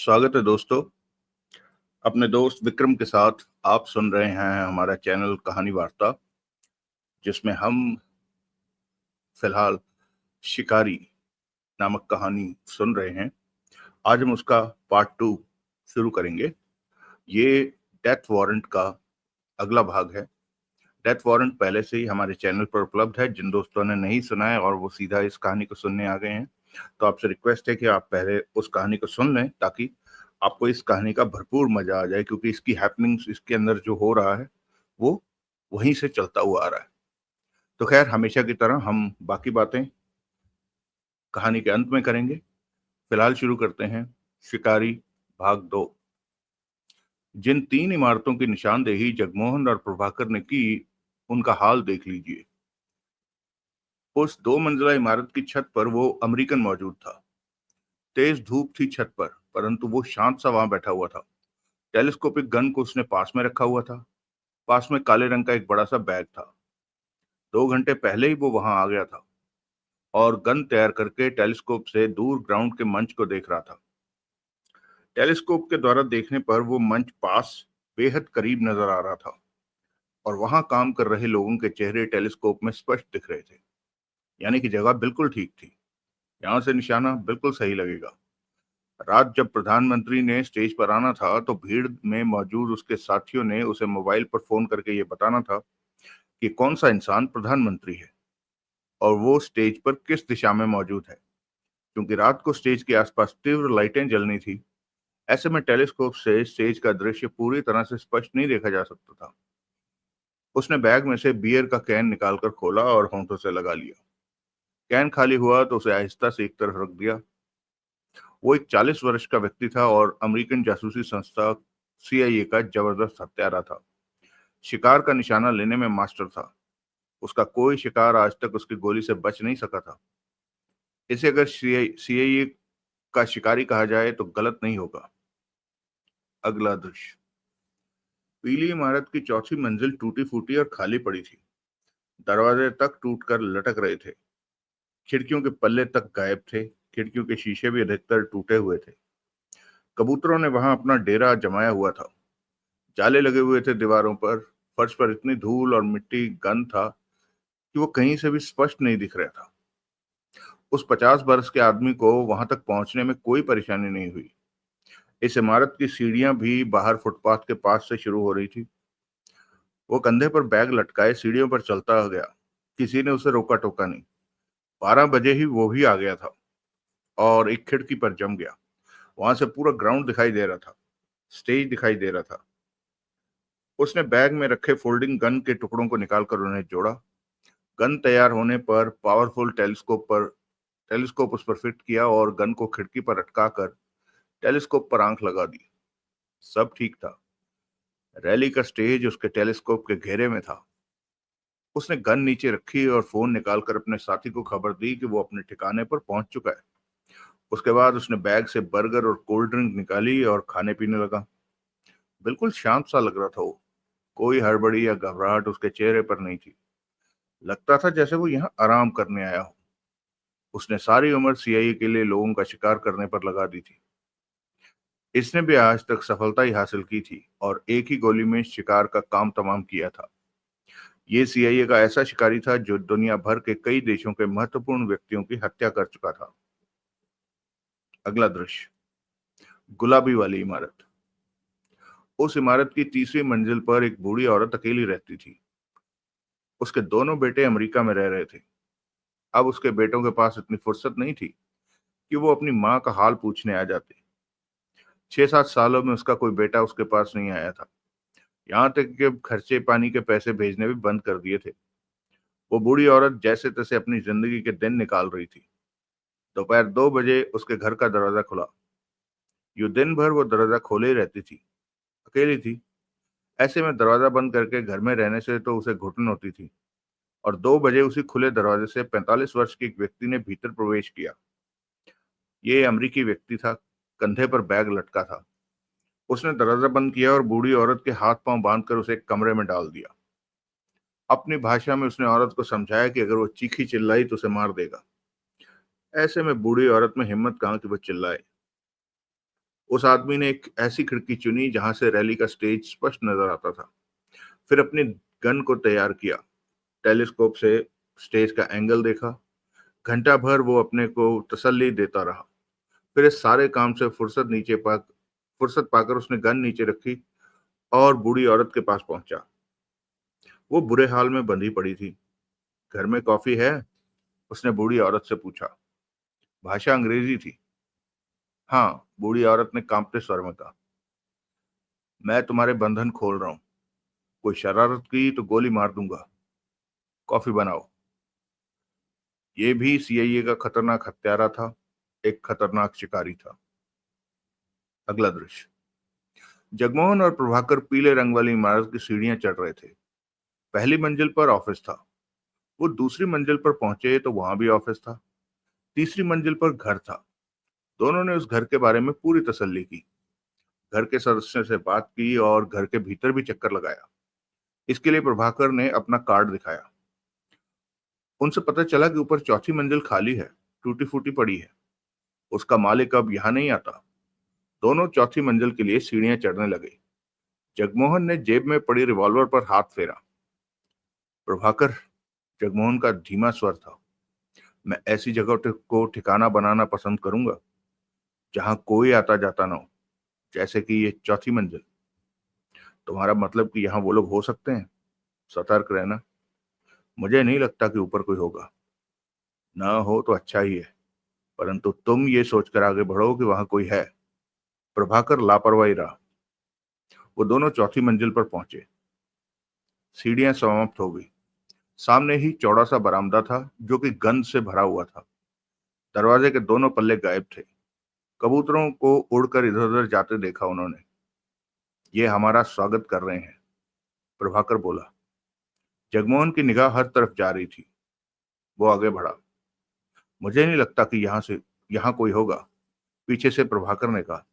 स्वागत है दोस्तों। अपने दोस्त विक्रम के साथ आप सुन रहे हैं हमारा चैनल कहानी वार्ता, जिसमें हम फिलहाल शिकारी नामक कहानी सुन रहे हैं। आज हम उसका पार्ट 2 शुरू करेंगे। ये डेथ वारंट का अगला भाग है। डेथ वारंट पहले से ही हमारे चैनल पर उपलब्ध है। जिन दोस्तों ने नहीं सुना है और वो सीधा इस कहानी को सुनने आ गए हैं, तो आपसे रिक्वेस्ट है कि आप पहले उस कहानी को सुन लें, ताकि आपको इस कहानी का भरपूर मजा आ जाए, क्योंकि इसकी हैपनिंग्स, इसके अंदर जो हो रहा है वो वहीं से चलता हुआ आ रहा है। तो खैर, हमेशा की तरह हम बाकी बातें कहानी के अंत में करेंगे। फिलहाल शुरू करते हैं शिकारी भाग 2। जिन 3 इमारतों की निशानदेही जगमोहन और प्रभाकर ने की, उनका हाल देख लीजिए। उस 2 मंजिला इमारत की छत पर वो अमेरिकन मौजूद था। तेज धूप थी छत पर, परंतु वो शांत सा वहां बैठा हुआ था। टेलीस्कोपिक गन को उसने पास में रखा हुआ था। पास में काले रंग का एक बड़ा सा बैग था। 2 घंटे पहले ही वो वहां आ गया था और गन तैयार करके टेलीस्कोप से दूर ग्राउंड के मंच को देख रहा था। टेलीस्कोप के द्वारा देखने पर वो मंच पास बेहद करीब नजर आ रहा था और वहां काम कर रहे लोगों के चेहरे टेलीस्कोप में स्पष्ट दिख रहे थे। यानी कि जगह बिल्कुल ठीक थी। यहां से निशाना बिल्कुल सही लगेगा। रात जब प्रधानमंत्री ने स्टेज पर आना था, तो भीड़ में मौजूद उसके साथियों ने उसे मोबाइल पर फोन करके ये बताना था कि कौन सा इंसान प्रधानमंत्री है और वो स्टेज पर किस दिशा में मौजूद है। क्योंकि रात को स्टेज के आसपास तीव्र लाइटें जलनी थी, ऐसे में टेलीस्कोप से स्टेज का दृश्य पूरी तरह से स्पष्ट नहीं देखा जा सकता था। उसने बैग में से बियर का कैन निकालकर खोला और होंठों से लगा लिया। कैन खाली हुआ तो उसे आहिस्ता से एक तरफ रख दिया। वो एक 40 वर्ष का व्यक्ति था और अमेरिकन जासूसी संस्था CIA का जबरदस्त हत्यारा था। शिकार का निशाना लेने में मास्टर था। उसका कोई शिकार आज तक उसकी गोली से बच नहीं सका था। इसे अगर CIA का शिकारी कहा जाए तो गलत नहीं होगा। अगला दृश्य। पीली इमारत की चौथी मंजिल टूटी फूटी और खाली पड़ी थी। दरवाजे तक टूटकर लटक रहे थे। खिड़कियों के पल्ले तक गायब थे। खिड़कियों के शीशे भी अधिकतर टूटे हुए थे। कबूतरों ने वहां अपना डेरा जमाया हुआ था। जाले लगे हुए थे दीवारों पर। फर्श पर इतनी धूल और मिट्टी गंद था कि वो कहीं से भी स्पष्ट नहीं दिख रहा था। उस 50 वर्ष के आदमी को वहां तक पहुंचने में कोई परेशानी नहीं हुई। इस इमारत की सीढ़ियां भी बाहर फुटपाथ के पास से शुरू हो रही थी। वो कंधे पर बैग लटकाए सीढ़ियों पर चलता गया। किसी ने उसे रोका टोका नहीं। 12 बजे ही वो भी आ गया था और एक खिड़की पर जम गया। वहां से पूरा ग्राउंड दिखाई दे रहा था। स्टेज दिखाई दे रहा था। उसने बैग में रखे फोल्डिंग गन के टुकड़ों को निकालकर उन्हें जोड़ा। गन तैयार होने पर पावरफुल टेलीस्कोप उस पर फिट किया और गन को खिड़की पर अटकाकर टेलीस्कोप पर आंख लगा दी। सब ठीक था। रैली का स्टेज उसके टेलीस्कोप के घेरे में था। उसने गन नीचे रखी और फोन निकालकर अपने साथी को खबर दी कि वो अपने ठिकाने पर पहुंच चुका है। उसके बाद उसने बैग से बर्गर और कोल्ड ड्रिंक निकाली और खाने पीने लगा। बिल्कुल शांत सा लग रहा था वो। कोई हड़बड़ी या घबराहट उसके चेहरे पर नहीं थी। लगता था जैसे वो यहाँ आराम करने आया हो। उसने सारी उम्र CIA के लिए लोगों का शिकार करने पर लगा दी थी। इसने भी आज तक सफलता ही हासिल की थी और एक ही गोली में शिकार का काम तमाम किया था। ये CIA का ऐसा शिकारी था जो दुनिया भर के कई देशों के महत्वपूर्ण व्यक्तियों की हत्या कर चुका था। अगला दृश्य। गुलाबी वाली इमारत। उस इमारत की तीसरी मंजिल पर एक बूढ़ी औरत अकेली रहती थी। उसके दोनों बेटे अमेरिका में रह रहे थे। अब उसके बेटों के पास इतनी फुर्सत नहीं थी कि वो अपनी माँ का हाल पूछने आ जाते। 6-7 सालों में उसका कोई बेटा उसके पास नहीं आया था। यहाँ तक कि खर्चे पानी के पैसे भेजने भी बंद कर दिए थे। वो बूढ़ी औरत जैसे तैसे अपनी जिंदगी के दिन निकाल रही थी। दोपहर 2 बजे उसके घर का दरवाजा खुला। यूं दिन भर वो दरवाजा खोले ही रहती थी। अकेली थी। ऐसे में दरवाजा बंद करके घर में रहने से तो उसे घुटन होती थी। और 2 बजे उसी खुले दरवाजे से 45 वर्ष के एक व्यक्ति ने भीतर प्रवेश किया। ये अमेरिकी व्यक्ति था। कंधे पर बैग लटका था। उसने दरवाजा बंद किया और बूढ़ी औरत के हाथ पांव बांधकर उसे एक कमरे में डाल दिया। अपनी भाषा में उसने औरत को समझाया कि अगर वो चीखी चिल्लाई तो उसे मार देगा। ऐसे में बूढ़ी औरत में हिम्मत कहाँ कि वो चिल्लाए। उस आदमी ने एक ऐसी खिड़की चुनी जहां से रैली का स्टेज स्पष्ट नजर आता था। फिर अपनी गन को तैयार किया, टेलीस्कोप से स्टेज का एंगल देखा। घंटा भर वो अपने को तसल्ली देता रहा। फिर इस सारे काम से फुर्सत पाकर उसने गन नीचे रखी और बूढ़ी औरत के पास पहुंचा। वो बुरे हाल में बंधी पड़ी थी। घर में कॉफी है? उसने बूढ़ी औरत से पूछा। भाषा अंग्रेजी थी। हाँ, बूढ़ी औरत ने कांपते स्वर में कहा। मैं तुम्हारे बंधन खोल रहा हूं। कोई शरारत की तो गोली मार दूंगा। कॉफी बनाओ। ये भी सीआईए का खतरनाक हत्यारा था, एक खतरनाक शिकारी था। अगला दृश्य। जगमोहन और प्रभाकर पीले रंग वाली इमारत की सीढ़ियां चढ़ रहे थे। पहली मंजिल पर ऑफिस था। वो दूसरी मंजिल पर पहुंचे तो वहां भी ऑफिस था। तीसरी मंजिल पर घर था। दोनों ने उस घर के बारे में पूरी तसल्ली की, घर के सदस्यों से बात की और घर के भीतर भी चक्कर लगाया। इसके लिए प्रभाकर ने अपना कार्ड दिखाया। उनसे पता चला कि ऊपर चौथी मंजिल खाली है, टूटी फूटी पड़ी है। उसका मालिक अब यहाँ नहीं आता। दोनों चौथी मंजिल के लिए सीढ़ियां चढ़ने लगे। जगमोहन ने जेब में पड़ी रिवॉल्वर पर हाथ फेरा। प्रभाकर, जगमोहन का धीमा स्वर था, मैं ऐसी जगह को ठिकाना बनाना पसंद करूंगा जहां कोई आता जाता ना हो, जैसे कि ये चौथी मंजिल। तुम्हारा मतलब कि यहाँ वो लोग हो सकते हैं? सतर्क रहना। मुझे नहीं लगता कि ऊपर कोई होगा। ना हो तो अच्छा ही है, परंतु तुम ये सोचकर आगे बढ़ो कि वहां कोई है। प्रभाकर लापरवाही रहा। वो दोनों चौथी मंजिल पर पहुंचे। सीढ़ियां समाप्त हो गई। सामने ही चौड़ा सा बरामदा था जो कि गंध से भरा हुआ था। दरवाजे के दोनों पल्ले गायब थे। कबूतरों को उड़कर इधर उधर जाते देखा उन्होंने। ये हमारा स्वागत कर रहे हैं, प्रभाकर बोला। जगमोहन की निगाह हर तरफ जा रही थी। वो आगे बढ़ा। मुझे नहीं लगता कि यहाँ कोई होगा, पीछे से प्रभाकर ने कहा।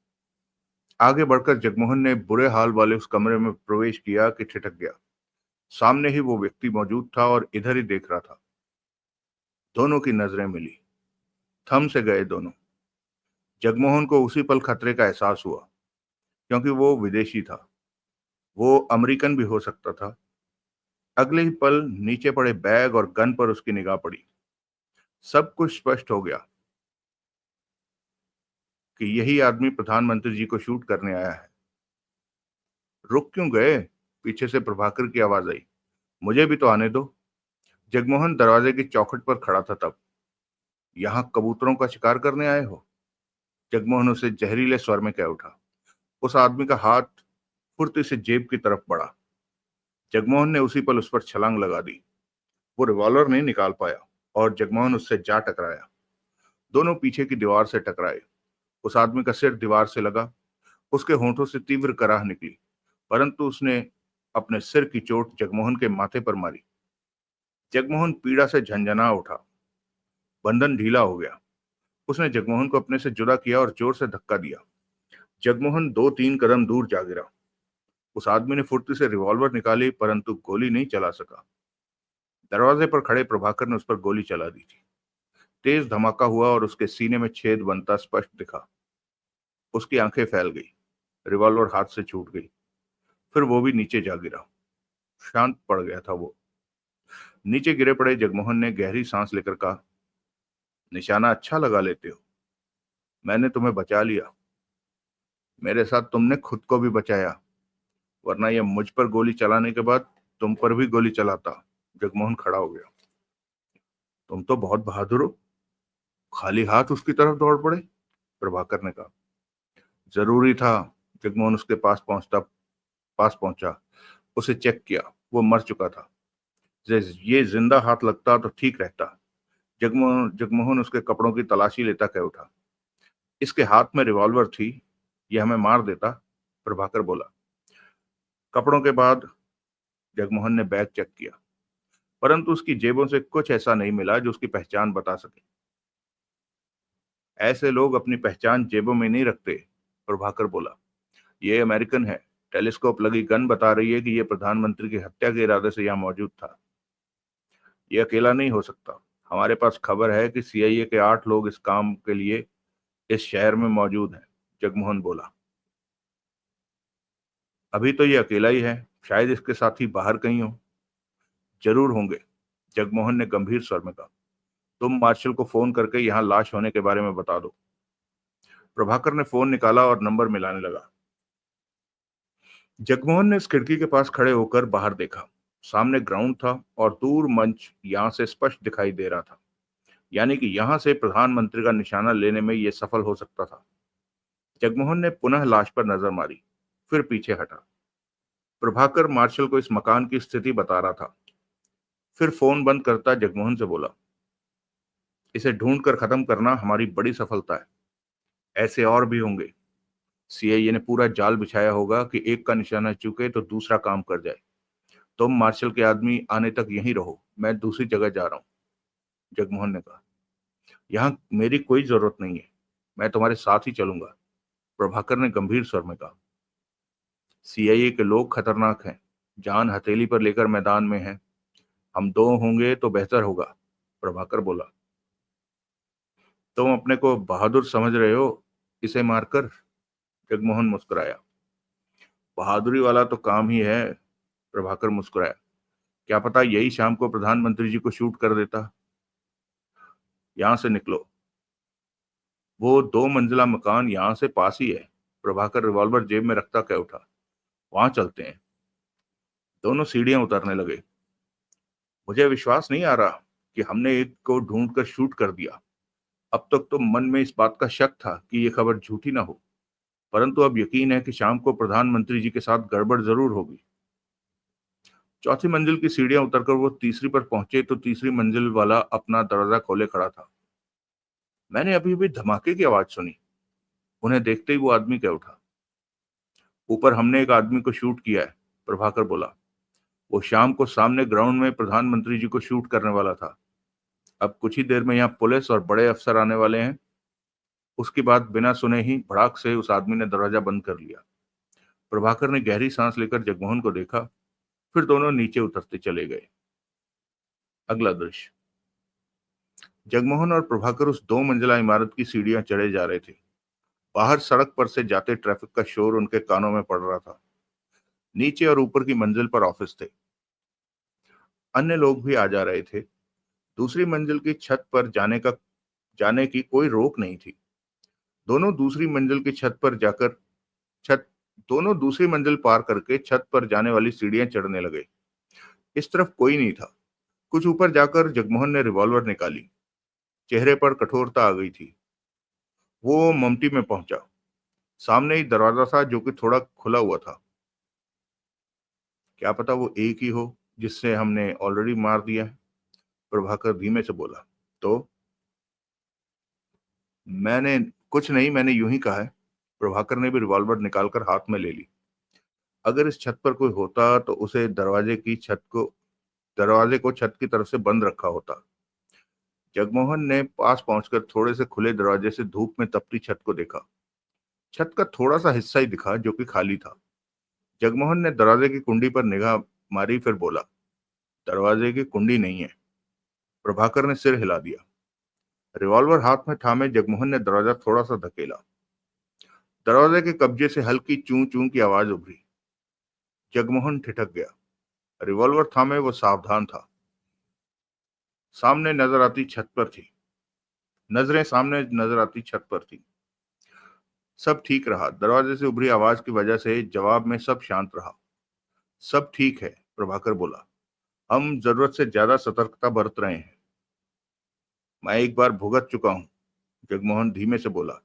आगे बढ़कर जगमोहन ने बुरे हाल वाले उस कमरे में प्रवेश किया कि ठिठक गया। सामने ही वो व्यक्ति मौजूद था और इधर ही देख रहा था। दोनों की नजरें मिली। थम से गए दोनों। जगमोहन को उसी पल खतरे का एहसास हुआ, क्योंकि वो विदेशी था। वो अमेरिकन भी हो सकता था। अगले ही पल नीचे पड़े बैग और गन पर उसकी निगाह पड़ी। सब कुछ स्पष्ट हो गया कि यही आदमी प्रधानमंत्री जी को शूट करने आया है। रुक क्यों गए? पीछे से प्रभाकर की आवाज आई। मुझे भी तो आने दो। जगमोहन दरवाजे की चौखट पर खड़ा था तब। यहाँ कबूतरों का शिकार करने आए हो? जगमोहन उसे जहरीले स्वर में कह उठा। उस आदमी का हाथ फुर्ती से जेब की तरफ बढ़ा। जगमोहन ने उसी पल उस पर छलांग लगा दी। वो रिवॉल्वर नहीं निकाल पाया और जगमोहन उससे जा टकराया। दोनों पीछे की दीवार से टकराए। उस आदमी का सिर दीवार से लगा। उसके होंठों से तीव्र कराह निकली, परंतु उसने अपने सिर की चोट जगमोहन के माथे पर मारी। जगमोहन पीड़ा से झंझना उठा। बंधन ढीला हो गया। उसने जगमोहन को अपने से जुदा किया और जोर से धक्का दिया। जगमोहन 2-3 कदम दूर जा गिरा। उस आदमी ने फुर्ती से रिवॉल्वर निकाली, परंतु गोली नहीं चला सका। दरवाजे पर खड़े प्रभाकर ने उस पर गोली चला दी थी। तेज धमाका हुआ और उसके सीने में छेद बनता स्पष्ट दिखा। उसकी आंखें फैल गई। रिवॉल्वर हाथ से छूट गई। फिर वो भी नीचे जा गिरा। शांत पड़ गया था वो। नीचे गिरे पड़े जगमोहन ने गहरी सांस लेकर कहा, निशाना अच्छा लगा लेते हो। मैंने तुम्हें बचा लिया। मेरे साथ तुमने खुद को भी बचाया, वरना यह मुझ पर गोली चलाने के बाद तुम पर भी गोली चलाता। जगमोहन खड़ा हो गया। तुम तो बहुत बहादुर हो। खाली हाथ उसकी तरफ दौड़ पड़े, प्रभाकर ने कहा। जरूरी था। जगमोहन उसके पास पहुंचा। उसे चेक किया। वो मर चुका था। ये जिंदा हाथ लगता तो ठीक रहता। जगमोहन उसके कपड़ों की तलाशी लेता कह उठा। इसके हाथ में रिवॉल्वर थी, यह हमें मार देता, प्रभाकर बोला। कपड़ों के बाद जगमोहन ने बैग चेक किया, परंतु उसकी जेबों से कुछ ऐसा नहीं मिला जो उसकी पहचान बता सके। ऐसे लोग अपनी पहचान जेबों में नहीं रखते, प्रभाकर बोला। ये अमेरिकन है। टेलीस्कोप लगी गन बता रही है कि यह प्रधानमंत्री की हत्या के इरादे से यहाँ मौजूद था। ये अकेला नहीं हो सकता। हमारे पास खबर है कि सीआईए के 8 लोग इस काम के लिए इस शहर में मौजूद हैं, जगमोहन बोला। अभी तो ये अकेला ही है, शायद इसके साथी बाहर कहीं हो। जरूर होंगे, जगमोहन ने गंभीर स्वर में कहा। तुम मार्शल को फोन करके यहाँ लाश होने के बारे में बता दो। प्रभाकर ने फोन निकाला और नंबर मिलाने लगा। जगमोहन ने इस खिड़की के पास खड़े होकर बाहर देखा। सामने ग्राउंड था और दूर मंच यहां से स्पष्ट दिखाई दे रहा था, यानी कि यहां से प्रधानमंत्री का निशाना लेने में यह सफल हो सकता था। जगमोहन ने पुनः लाश पर नजर मारी, फिर पीछे हटा। प्रभाकर मार्शल को इस मकान की स्थिति बता रहा था। फिर फोन बंद करता जगमोहन से बोला, इसे ढूंढ कर खत्म करना हमारी बड़ी सफलता है। ऐसे और भी होंगे। सीआईए ने पूरा जाल बिछाया होगा कि एक का निशाना चूके तो दूसरा काम कर जाए। तुम मार्शल के आदमी आने तक यहीं रहो, मैं दूसरी जगह जा रहा हूं। जगमोहन ने कहा, यहां मेरी कोई जरूरत नहीं है, मैं तुम्हारे साथ ही चलूंगा। प्रभाकर ने गंभीर स्वर में कहा, सीआईए के लोग खतरनाक हैं, जान हथेली पर लेकर मैदान में है। हम दो होंगे तो बेहतर होगा। प्रभाकर बोला, तुम अपने को बहादुर समझ रहे हो इसे मारकर? जगमोहन मुस्कुराया। बहादुरी वाला तो काम ही है। प्रभाकर मुस्कुराया। क्या पता यही शाम को प्रधानमंत्री जी को शूट कर देता। यहां से निकलो, वो दो मंजिला मकान यहां से पास ही है। प्रभाकर रिवॉल्वर जेब में रखता कह उठा, वहां चलते हैं। दोनों सीढ़ियां उतरने लगे। मुझे विश्वास नहीं आ रहा कि हमने एक को ढूंढ कर शूट कर दिया। अब तक तो मन में इस बात का शक था कि यह खबर झूठी ना हो, परंतु अब यकीन है कि शाम को प्रधानमंत्री जी के साथ गड़बड़ जरूर होगी। चौथी मंजिल की सीढ़ियां उतरकर वो तीसरी पर पहुंचे तो तीसरी मंजिल वाला अपना दरवाजा खोले खड़ा था। मैंने अभी अभी धमाके की आवाज सुनी। उन्हें देखते ही वो आदमी कह उठा, ऊपर हमने एक आदमी को शूट किया है। प्रभाकर बोला, वो शाम को सामने ग्राउंड में प्रधानमंत्री जी को शूट करने वाला था। अब कुछ ही देर में यहाँ पुलिस और बड़े अफसर आने वाले हैं। उसकी बात बिना सुने ही भड़ाक से उस आदमी ने दरवाजा बंद कर लिया। प्रभाकर ने गहरी सांस लेकर जगमोहन को देखा, फिर दोनों नीचे उतरते चले गए। अगला दृश्य। जगमोहन और प्रभाकर उस दो मंजिला इमारत की सीढ़ियां चढ़े जा रहे थे। बाहर सड़क पर से जाते ट्रैफिक का शोर उनके कानों में पड़ रहा था। नीचे और ऊपर की मंजिल पर ऑफिस थे। अन्य लोग भी आ जा रहे थे। दूसरी मंजिल की छत पर जाने की कोई रोक नहीं थी। दोनों दूसरी मंजिल की छत पर जाकर छत दोनों दूसरी मंजिल पार करके छत पर जाने वाली सीढ़ियां चढ़ने लगे। इस तरफ कोई नहीं था। कुछ ऊपर जाकर जगमोहन ने रिवॉल्वर निकाली। चेहरे पर कठोरता आ गई थी। वो ममटी में पहुंचा। सामने ही दरवाजा था जो कि थोड़ा खुला हुआ था। क्या पता वो एक ही हो जिससे हमने ऑलरेडी मार दिया है। प्रभाकर धीमे से बोला, तो मैंने कुछ नहीं, मैंने यूं ही कहा है। प्रभाकर ने भी रिवॉल्वर निकालकर हाथ में ले ली। अगर इस छत पर कोई होता तो उसे दरवाजे को छत की तरफ से बंद रखा होता। जगमोहन ने पास पहुंचकर थोड़े से खुले दरवाजे से धूप में तपती छत को देखा। छत का थोड़ा सा हिस्सा ही दिखा जो कि खाली था। जगमोहन ने दरवाजे की कुंडी पर निगाह मारी, फिर बोला, दरवाजे की कुंडी नहीं है। प्रभाकर ने सिर हिला दिया। रिवॉल्वर हाथ में थामे जगमोहन ने दरवाजा थोड़ा सा धकेला। दरवाजे के कब्जे से हल्की चूं चूं की आवाज उभरी। जगमोहन ठिठक गया। रिवॉल्वर थामे वो सावधान था। सामने नजर आती छत पर थी नजरें सामने नजर आती छत पर थी। सब ठीक रहा। दरवाजे से उभरी आवाज की वजह से जवाब में सब शांत रहा। सब ठीक है, प्रभाकर बोला। हम जरूरत से ज्यादा सतर्कता बरत रहे हैं। मैं एक बार भुगत चुका हूं, जगमोहन धीमे से बोला।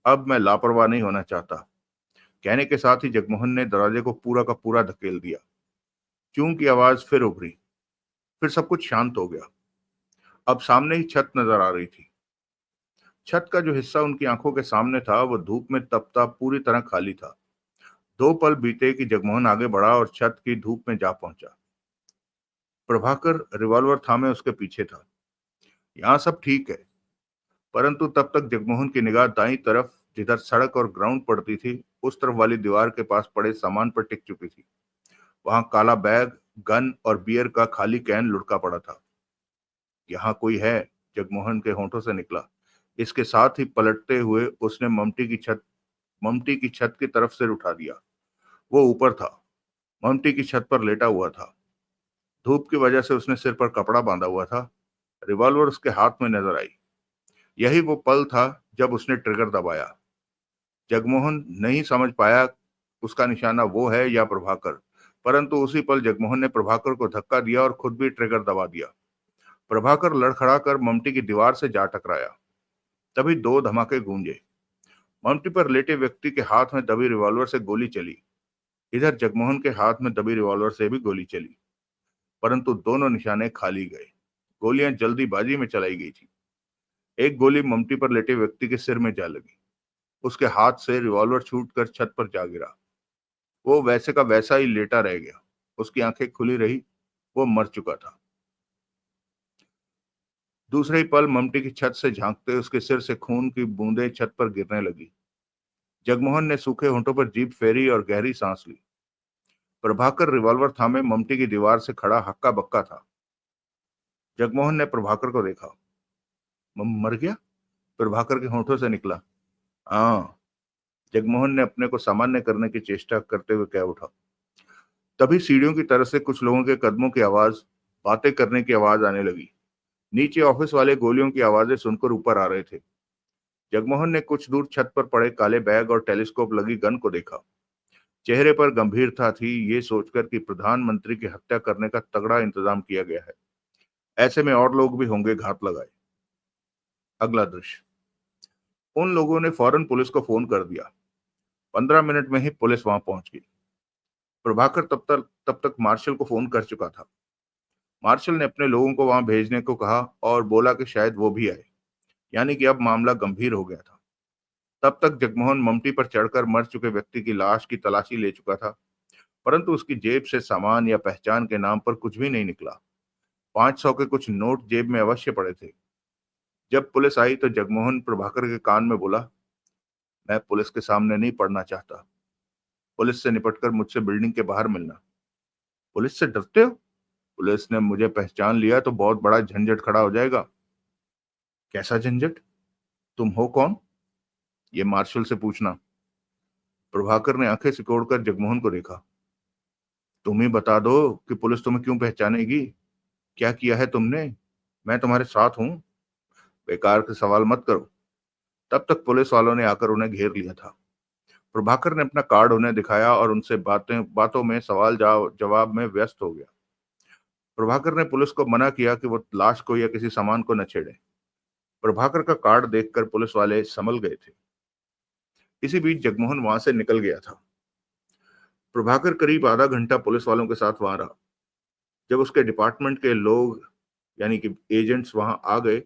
अब मैं लापरवाह नहीं होना चाहता। कहने के साथ ही जगमोहन ने दरवाजे को पूरा का पूरा धकेल दिया। चूं की आवाज फिर उभरी। फिर सब कुछ शांत हो गया। अब सामने ही छत नजर आ रही थी। छत का जो हिस्सा उनकी आंखों के सामने था वो धूप में तपता पूरी तरह खाली था। दो पल बीते कि जगमोहन आगे बढ़ा और छत की धूप में जा पहुंचा। प्रभाकर रिवॉल्वर थामे उसके पीछे था। यहाँ सब ठीक है, परंतु तब तक जगमोहन की निगाह दाईं तरफ, जिधर सड़क और ग्राउंड पड़ती थी, उस तरफ वाली दीवार के पास पड़े सामान पर टिक चुकी थी। वहां काला बैग, गन और बियर का खाली कैन लुढ़का पड़ा था। यहाँ कोई है, जगमोहन के होंठों से निकला। इसके साथ ही पलटते हुए उसने ममटी की छत की तरफ सिर उठा दिया। वो ऊपर था, ममटी की छत पर लेटा हुआ था। धूप की वजह से उसने सिर पर कपड़ा बांधा हुआ था। रिवॉल्वर उसके हाथ में नजर आई। यही वो पल था जब उसने ट्रिगर दबाया। जगमोहन नहीं समझ पाया उसका निशाना वो है या प्रभाकर, परंतु उसी पल जगमोहन ने प्रभाकर को धक्का दिया और खुद भी ट्रिगर दबा दिया। प्रभाकर लड़खड़ाकर ममटी की दीवार से जा टकराया। तभी दो धमाके गूंजे। ममटी पर लेटे व्यक्ति के हाथ में दबी रिवॉल्वर से गोली चली। इधर जगमोहन के हाथ में दबी रिवॉल्वर से भी गोली चली, परंतु दोनों निशाने खाली गए। गोलियां जल्दीबाजी में चलाई गई थी। एक गोली ममटी पर लेटे व्यक्ति के सिर में जा लगी। उसके हाथ से रिवॉल्वर छूटकर छत पर जा गिरा। वो वैसे का वैसा ही लेटा रह गया। उसकी आंखें खुली रही। वो मर चुका था। दूसरे ही पल ममटी की छत से झांकते उसके सिर से खून की बूंदें छत पर गिरने लगी। जगमोहन ने सूखे होंठों पर जीभ फेरी और गहरी सांस ली। प्रभाकर रिवॉल्वर थामे ममटी की दीवार से खड़ा हक्का बक्का था। जगमोहन ने प्रभाकर को देखा। मर गया? प्रभाकर के होंठों से निकला। हाँ। जगमोहन ने अपने को सामान्य करने की चेष्टा करते हुए कह उठा। तभी सीढ़ियों की तरफ से कुछ लोगों के कदमों की आवाज, बातें करने की आवाज आने लगी। नीचे ऑफिस वाले गोलियों की आवाजें सुनकर ऊपर आ रहे थे। जगमोहन ने कुछ दूर छत पर पड़े काले बैग और टेलीस्कोप लगी गन को देखा। चेहरे पर गंभीरता थी, ये सोचकर कि प्रधानमंत्री की हत्या करने का तगड़ा इंतजाम किया गया है। ऐसे में और लोग भी होंगे घात लगाए। अगला दृश्य। उन लोगों ने फौरन पुलिस को फोन कर दिया। 15 मिनट में ही पुलिस वहां पहुंच गई। प्रभाकर तब तक मार्शल को फोन कर चुका था। मार्शल ने अपने लोगों को वहां भेजने को कहा और बोला कि शायद वो भी आए, यानी कि अब मामला गंभीर हो गया था। तब तक जगमोहन ममटी पर चढ़कर मर चुके व्यक्ति की लाश की तलाशी ले चुका था, परंतु उसकी जेब से सामान या पहचान के नाम पर कुछ भी नहीं निकला। 500 के कुछ नोट जेब में अवश्य पड़े थे। जब पुलिस आई तो जगमोहन प्रभाकर के कान में बोला, मैं पुलिस के सामने नहीं पड़ना चाहता। पुलिस से निपटकर मुझसे बिल्डिंग के बाहर मिलना। पुलिस से डरते हो? पुलिस ने मुझे पहचान लिया तो बहुत बड़ा झंझट खड़ा हो जाएगा। कैसा झंझट? तुम हो कौन? ये मार्शल से पूछना। प्रभाकर ने आंखें सिकोड़कर जगमोहन को देखा। तुम ही बता दो कि पुलिस तुम्हें क्यों पहचानेगी। क्या किया है तुमने? मैं तुम्हारे साथ हूं। बेकार के सवाल मत करो। तब तक पुलिस वालों ने आकर उन्हें घेर लिया था। प्रभाकर ने अपना कार्ड उन्हें दिखाया और उनसे बातों में सवाल जवाब में व्यस्त हो गया। प्रभाकर ने पुलिस को मना किया कि वो लाश को या किसी सामान को न छेड़े। प्रभाकर का कार्ड देखकर पुलिस वाले संभल गए थे। इसी बीच जगमोहन वहां से निकल गया था। प्रभाकर करीब आधा घंटा पुलिस वालों के साथ वहां रहा। जब उसके डिपार्टमेंट के लोग यानी कि एजेंट्स वहां आ गए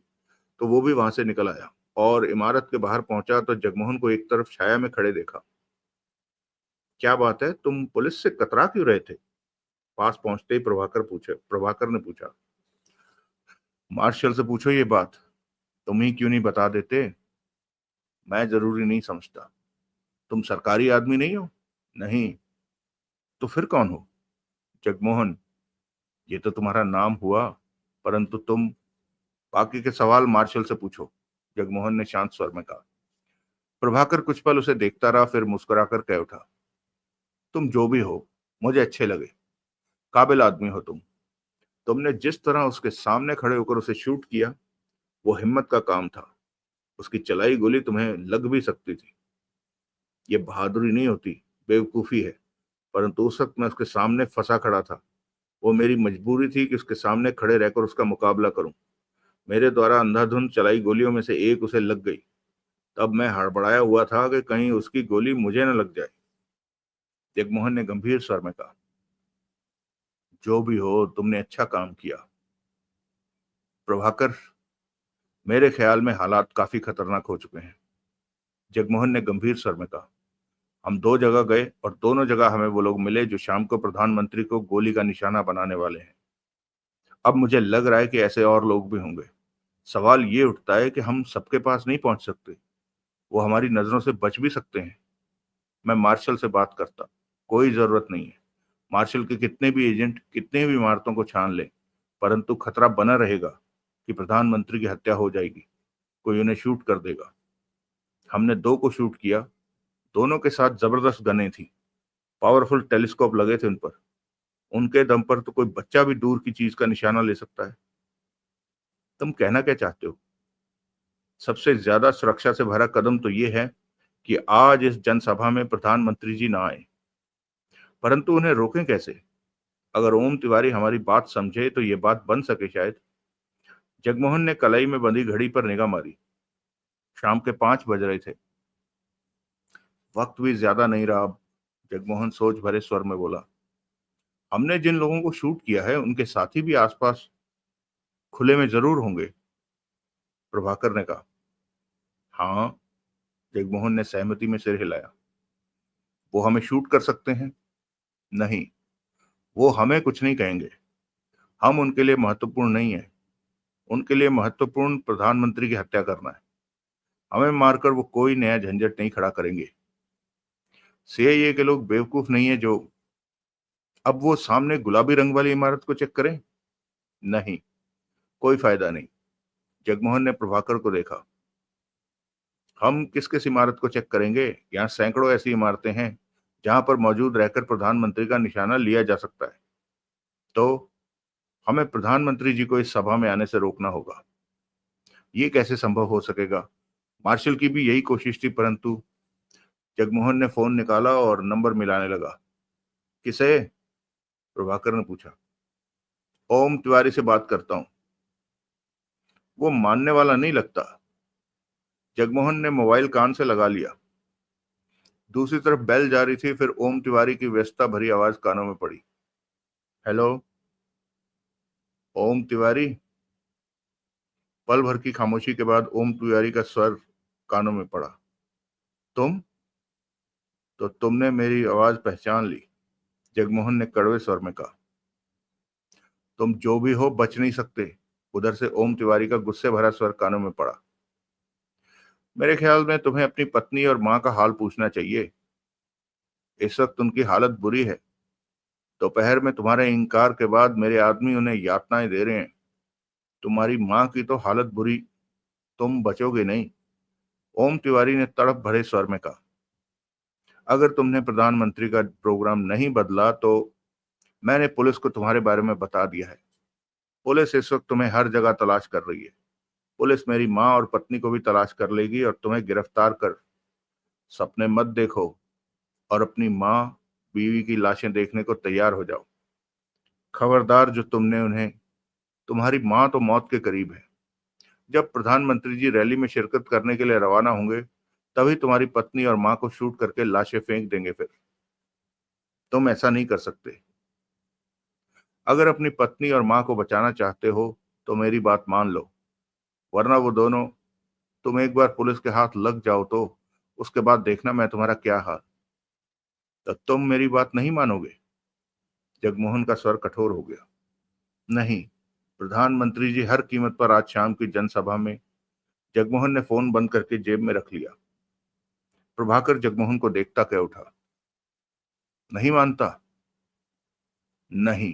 तो वो भी वहां से निकल आया और इमारत के बाहर पहुंचा तो जगमोहन को एक तरफ छाया में खड़े देखा। क्या बात है, तुम पुलिस से कतरा क्यों रहे थे? पास पहुंचते ही प्रभाकर ने पूछा। मार्शल से पूछो ये बात। तुम ही क्यों नहीं बता देते? मैं जरूरी नहीं समझता। तुम सरकारी आदमी नहीं हो? नहीं। तो फिर कौन हो? जगमोहन। ये तो तुम्हारा नाम हुआ, परंतु तुम? बाकी के सवाल मार्शल से पूछो, जगमोहन ने शांत स्वर में कहा। प्रभाकर कुछ पल उसे देखता रहा, फिर मुस्कुराकर कह उठा, तुम जो भी हो मुझे अच्छे लगे। काबिल आदमी हो तुम। तुमने जिस तरह उसके सामने खड़े होकर उसे शूट किया, वो हिम्मत का काम था। उसकी चलाई गोली तुम्हें लग भी सकती थी। ये बहादुरी नहीं होती, बेवकूफी है। परंतु उस वक्त मैं उसके सामने फंसा खड़ा था। वो मेरी मजबूरी थी कि उसके सामने खड़े रहकर उसका मुकाबला करूं। मेरे द्वारा अंधाधुंध चलाई गोलियों में से एक उसे लग गई। तब मैं हड़बड़ाया हुआ था कि कहीं उसकी गोली मुझे न लग जाए। जगमोहन ने गंभीर स्वर में कहा, जो भी हो तुमने अच्छा काम किया। प्रभाकर, मेरे ख्याल में हालात काफी खतरनाक हो चुके हैं। जगमोहन ने गंभीर स्वर में कहा, हम 2 जगह गए और दोनों जगह हमें वो लोग मिले जो शाम को प्रधानमंत्री को गोली का निशाना बनाने वाले हैं। अब मुझे लग रहा है कि ऐसे और लोग भी होंगे। सवाल ये उठता है कि हम सबके पास नहीं पहुंच सकते। वो हमारी नजरों से बच भी सकते हैं। मैं मार्शल से बात करता। कोई जरूरत नहीं है। मार्शल के कितने भी एजेंट कितने भी इमारतों को छान ले, परंतु खतरा बना रहेगा कि प्रधानमंत्री की हत्या हो जाएगी। कोई उन्हें शूट कर देगा। हमने 2 को शूट किया। दोनों के साथ जबरदस्त गनें थी। पावरफुल टेलीस्कोप लगे थे उन पर। उनके दम पर तो कोई बच्चा भी दूर की चीज का निशाना ले सकता है। तुम कहना क्या चाहते हो? सबसे ज्यादा सुरक्षा से भरा कदम तो ये है कि आज इस जनसभा में प्रधानमंत्री जी ना आए। परंतु उन्हें रोकें कैसे? अगर ओम तिवारी हमारी बात समझे तो ये बात बन सके शायद। जगमोहन ने कलाई में बंधी घड़ी पर निगाह मारी। शाम के 5 बज रहे थे। वक्त भी ज्यादा नहीं रहा अब। जगमोहन सोच भरे स्वर में बोला, हमने जिन लोगों को शूट किया है उनके साथी भी आसपास खुले में जरूर होंगे। प्रभाकर ने कहा। हाँ, जगमोहन ने सहमति में सिर हिलाया। वो हमें शूट कर सकते हैं? नहीं, वो हमें कुछ नहीं कहेंगे। हम उनके लिए महत्वपूर्ण नहीं है। उनके लिए महत्वपूर्ण प्रधानमंत्री की हत्या करना है। हमें मारकर वो कोई नया झंझट नहीं खड़ा करेंगे। सीआईए के लोग बेवकूफ नहीं है जो अब वो सामने गुलाबी रंग वाली इमारत को चेक करें। नहीं, कोई फायदा नहीं। जगमोहन ने प्रभाकर को देखा। हम किस किस इमारत को चेक करेंगे? यहाँ सैकड़ों ऐसी इमारतें हैं जहां पर मौजूद रहकर प्रधानमंत्री का निशाना लिया जा सकता है। तो हमें प्रधानमंत्री जी को इस सभा में आने से रोकना होगा। ये कैसे संभव हो सकेगा? मार्शल की भी यही कोशिश थी, परंतु जगमोहन ने फोन निकाला और नंबर मिलाने लगा। किसे? प्रभाकर ने पूछा। ओम तिवारी से बात करता हूँ। वो मानने वाला नहीं लगता। जगमोहन ने मोबाइल कान से लगा लिया। दूसरी तरफ बेल जा रही थी, फिर ओम तिवारी की व्यस्तता भरी आवाज कानों में पड़ी। हेलो, ओम तिवारी। पल भर की खामोशी के बाद ओम तिवारी का स्वर कानों में पड़ा। तुम? तो तुमने मेरी आवाज पहचान ली, जगमोहन ने कड़वे स्वर में कहा। तुम जो भी हो बच नहीं सकते। उधर से ओम तिवारी का गुस्से भरा स्वर कानों में पड़ा। मेरे ख्याल में तुम्हें अपनी पत्नी और मां का हाल पूछना चाहिए। इस वक्त उनकी हालत बुरी है। दोपहर में तुम्हारे इनकार के बाद मेरे आदमी उन्हें यातनाएं दे रहे हैं। तुम्हारी मां की तो हालत बुरी। तुम बचोगे नहीं। ओम तिवारी ने तड़प भरे स्वर में कहा। अगर तुमने प्रधानमंत्री का प्रोग्राम नहीं बदला तो मैंने पुलिस को तुम्हारे बारे में बता दिया है। पुलिस इस वक्त तुम्हें हर जगह तलाश कर रही है। पुलिस मेरी मां और पत्नी को भी तलाश कर लेगी और तुम्हें गिरफ्तार कर। सपने मत देखो और अपनी मां बीवी की लाशें देखने को तैयार हो जाओ। खबरदार, जो तुमने उन्हें तुम्हारी मां तो मौत के करीब है। जब प्रधानमंत्री जी रैली में शिरकत करने के लिए रवाना होंगे तभी तुम्हारी पत्नी और मां को शूट करके लाशें फेंक देंगे। फिर तुम ऐसा नहीं कर सकते। अगर अपनी पत्नी और मां को बचाना चाहते हो तो मेरी बात मान लो, वरना वो दोनों, तुम एक बार पुलिस के हाथ लग जाओ तो उसके बाद देखना मैं तुम्हारा क्या हाल। तो तुम मेरी बात नहीं मानोगे? जगमोहन का स्वर कठोर हो गया। नहीं, प्रधानमंत्री जी हर कीमत पर आज शाम की जनसभा में। जगमोहन ने फोन बंद करके जेब में रख लिया। प्रभाकर जगमोहन को देखता क्या उठा। नहीं मानता? नहीं,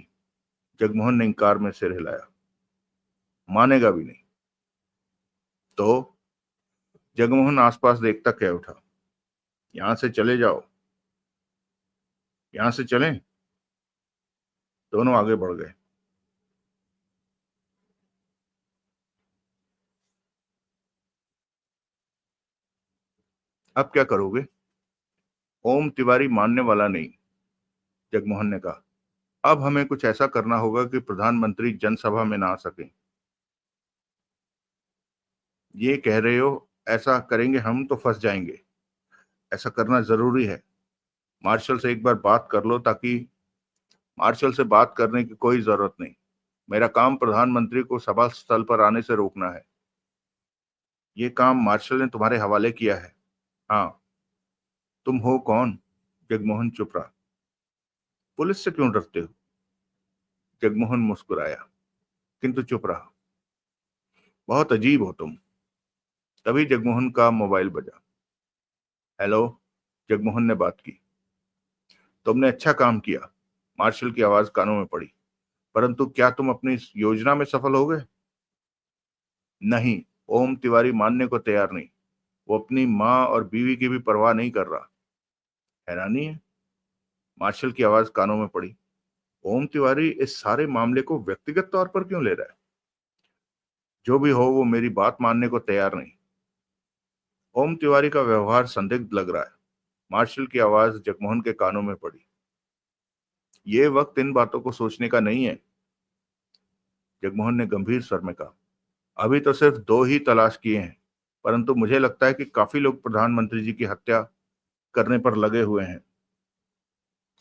जगमोहन ने इंकार में सिर हिलाया। मानेगा भी नहीं। तो जगमोहन आसपास देखता क्या उठा। यहां से चले जाओ। यहां से चलें? दोनों आगे बढ़ गए। अब क्या करोगे? ओम तिवारी मानने वाला नहीं, जगमोहन ने कहा। अब हमें कुछ ऐसा करना होगा कि प्रधानमंत्री जनसभा में ना आ सके। ये कह रहे हो? ऐसा करेंगे हम तो फंस जाएंगे। ऐसा करना जरूरी है। मार्शल से एक बार बात कर लो ताकि मार्शल से बात करने की कोई जरूरत नहीं। मेरा काम प्रधानमंत्री को सभा स्थल पर आने से रोकना है। ये काम मार्शल ने तुम्हारे हवाले किया है। हाँ। तुम हो कौन? जगमोहन चुप रहा। पुलिस से क्यों डरते हो? जगमोहन मुस्कुराया किंतु चुप रहा। बहुत अजीब हो तुम। तभी जगमोहन का मोबाइल बजा। हेलो, जगमोहन ने बात की। तुमने अच्छा काम किया, मार्शल की आवाज कानों में पड़ी। परंतु क्या तुम अपनी इस योजना में सफल हो गए? नहीं, ओम तिवारी मानने को तैयार नहीं। वो अपनी मां और बीवी की भी परवाह नहीं कर रहा। हैरानी है। मार्शल की आवाज कानों में पड़ी। ओम तिवारी इस सारे मामले को व्यक्तिगत तौर पर क्यों ले रहा है? जो भी हो, वो मेरी बात मानने को तैयार नहीं। ओम तिवारी का व्यवहार संदिग्ध लग रहा है। मार्शल की आवाज जगमोहन के कानों में पड़ी। ये वक्त इन बातों को सोचने का नहीं है, जगमोहन ने गंभीर स्वर में कहा। अभी तो सिर्फ 2 ही तलाश किए हैं, परंतु मुझे लगता है कि काफी लोग प्रधानमंत्री जी की हत्या करने पर लगे हुए हैं।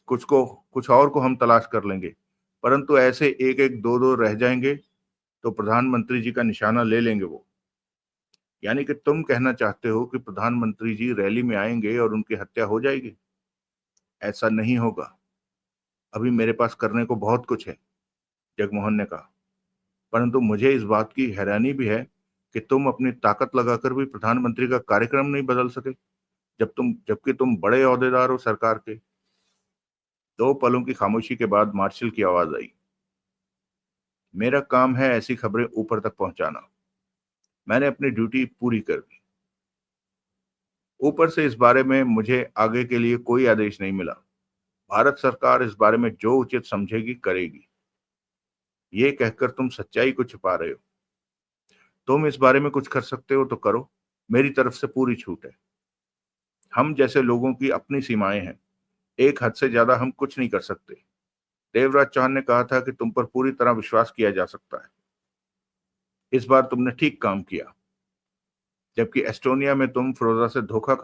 कुछ और को हम तलाश कर लेंगे, परंतु ऐसे एक एक दो दो रह जाएंगे तो प्रधानमंत्री जी का निशाना ले लेंगे वो। यानी कि तुम कहना चाहते हो कि प्रधानमंत्री जी रैली में आएंगे और उनकी हत्या हो जाएगी? ऐसा नहीं होगा। अभी मेरे पास करने को बहुत कुछ है, जगमोहन ने कहा। परंतु मुझे इस बात की हैरानी भी है कि तुम अपनी ताकत लगाकर भी प्रधानमंत्री का कार्यक्रम नहीं बदल सके, जबकि तुम बड़े ओहदेदार हो सरकार के। 2 पलों की खामोशी के बाद मार्शल की आवाज आई। मेरा काम है ऐसी खबरें ऊपर तक पहुंचाना। मैंने अपनी ड्यूटी पूरी कर दी। ऊपर से इस बारे में मुझे आगे के लिए कोई आदेश नहीं मिला। भारत सरकार इस बारे में जो उचित समझेगी करेगी। ये कहकर तुम सच्चाई को छुपा रहे हो। तुम इस बारे में कुछ कर सकते हो तो करो, मेरी तरफ से पूरी छूट है। हम जैसे लोगों की अपनी सीमाएं हैं, एक हद से ज्यादा हम कुछ नहीं कर सकते। देवराज चौहान ने कहा था कि तुम पर पूरी तरह विश्वास किया जा सकता है। इस बार तुमने ठीक काम किया, जबकि एस्टोनिया में तुम फिरोजा से धोखा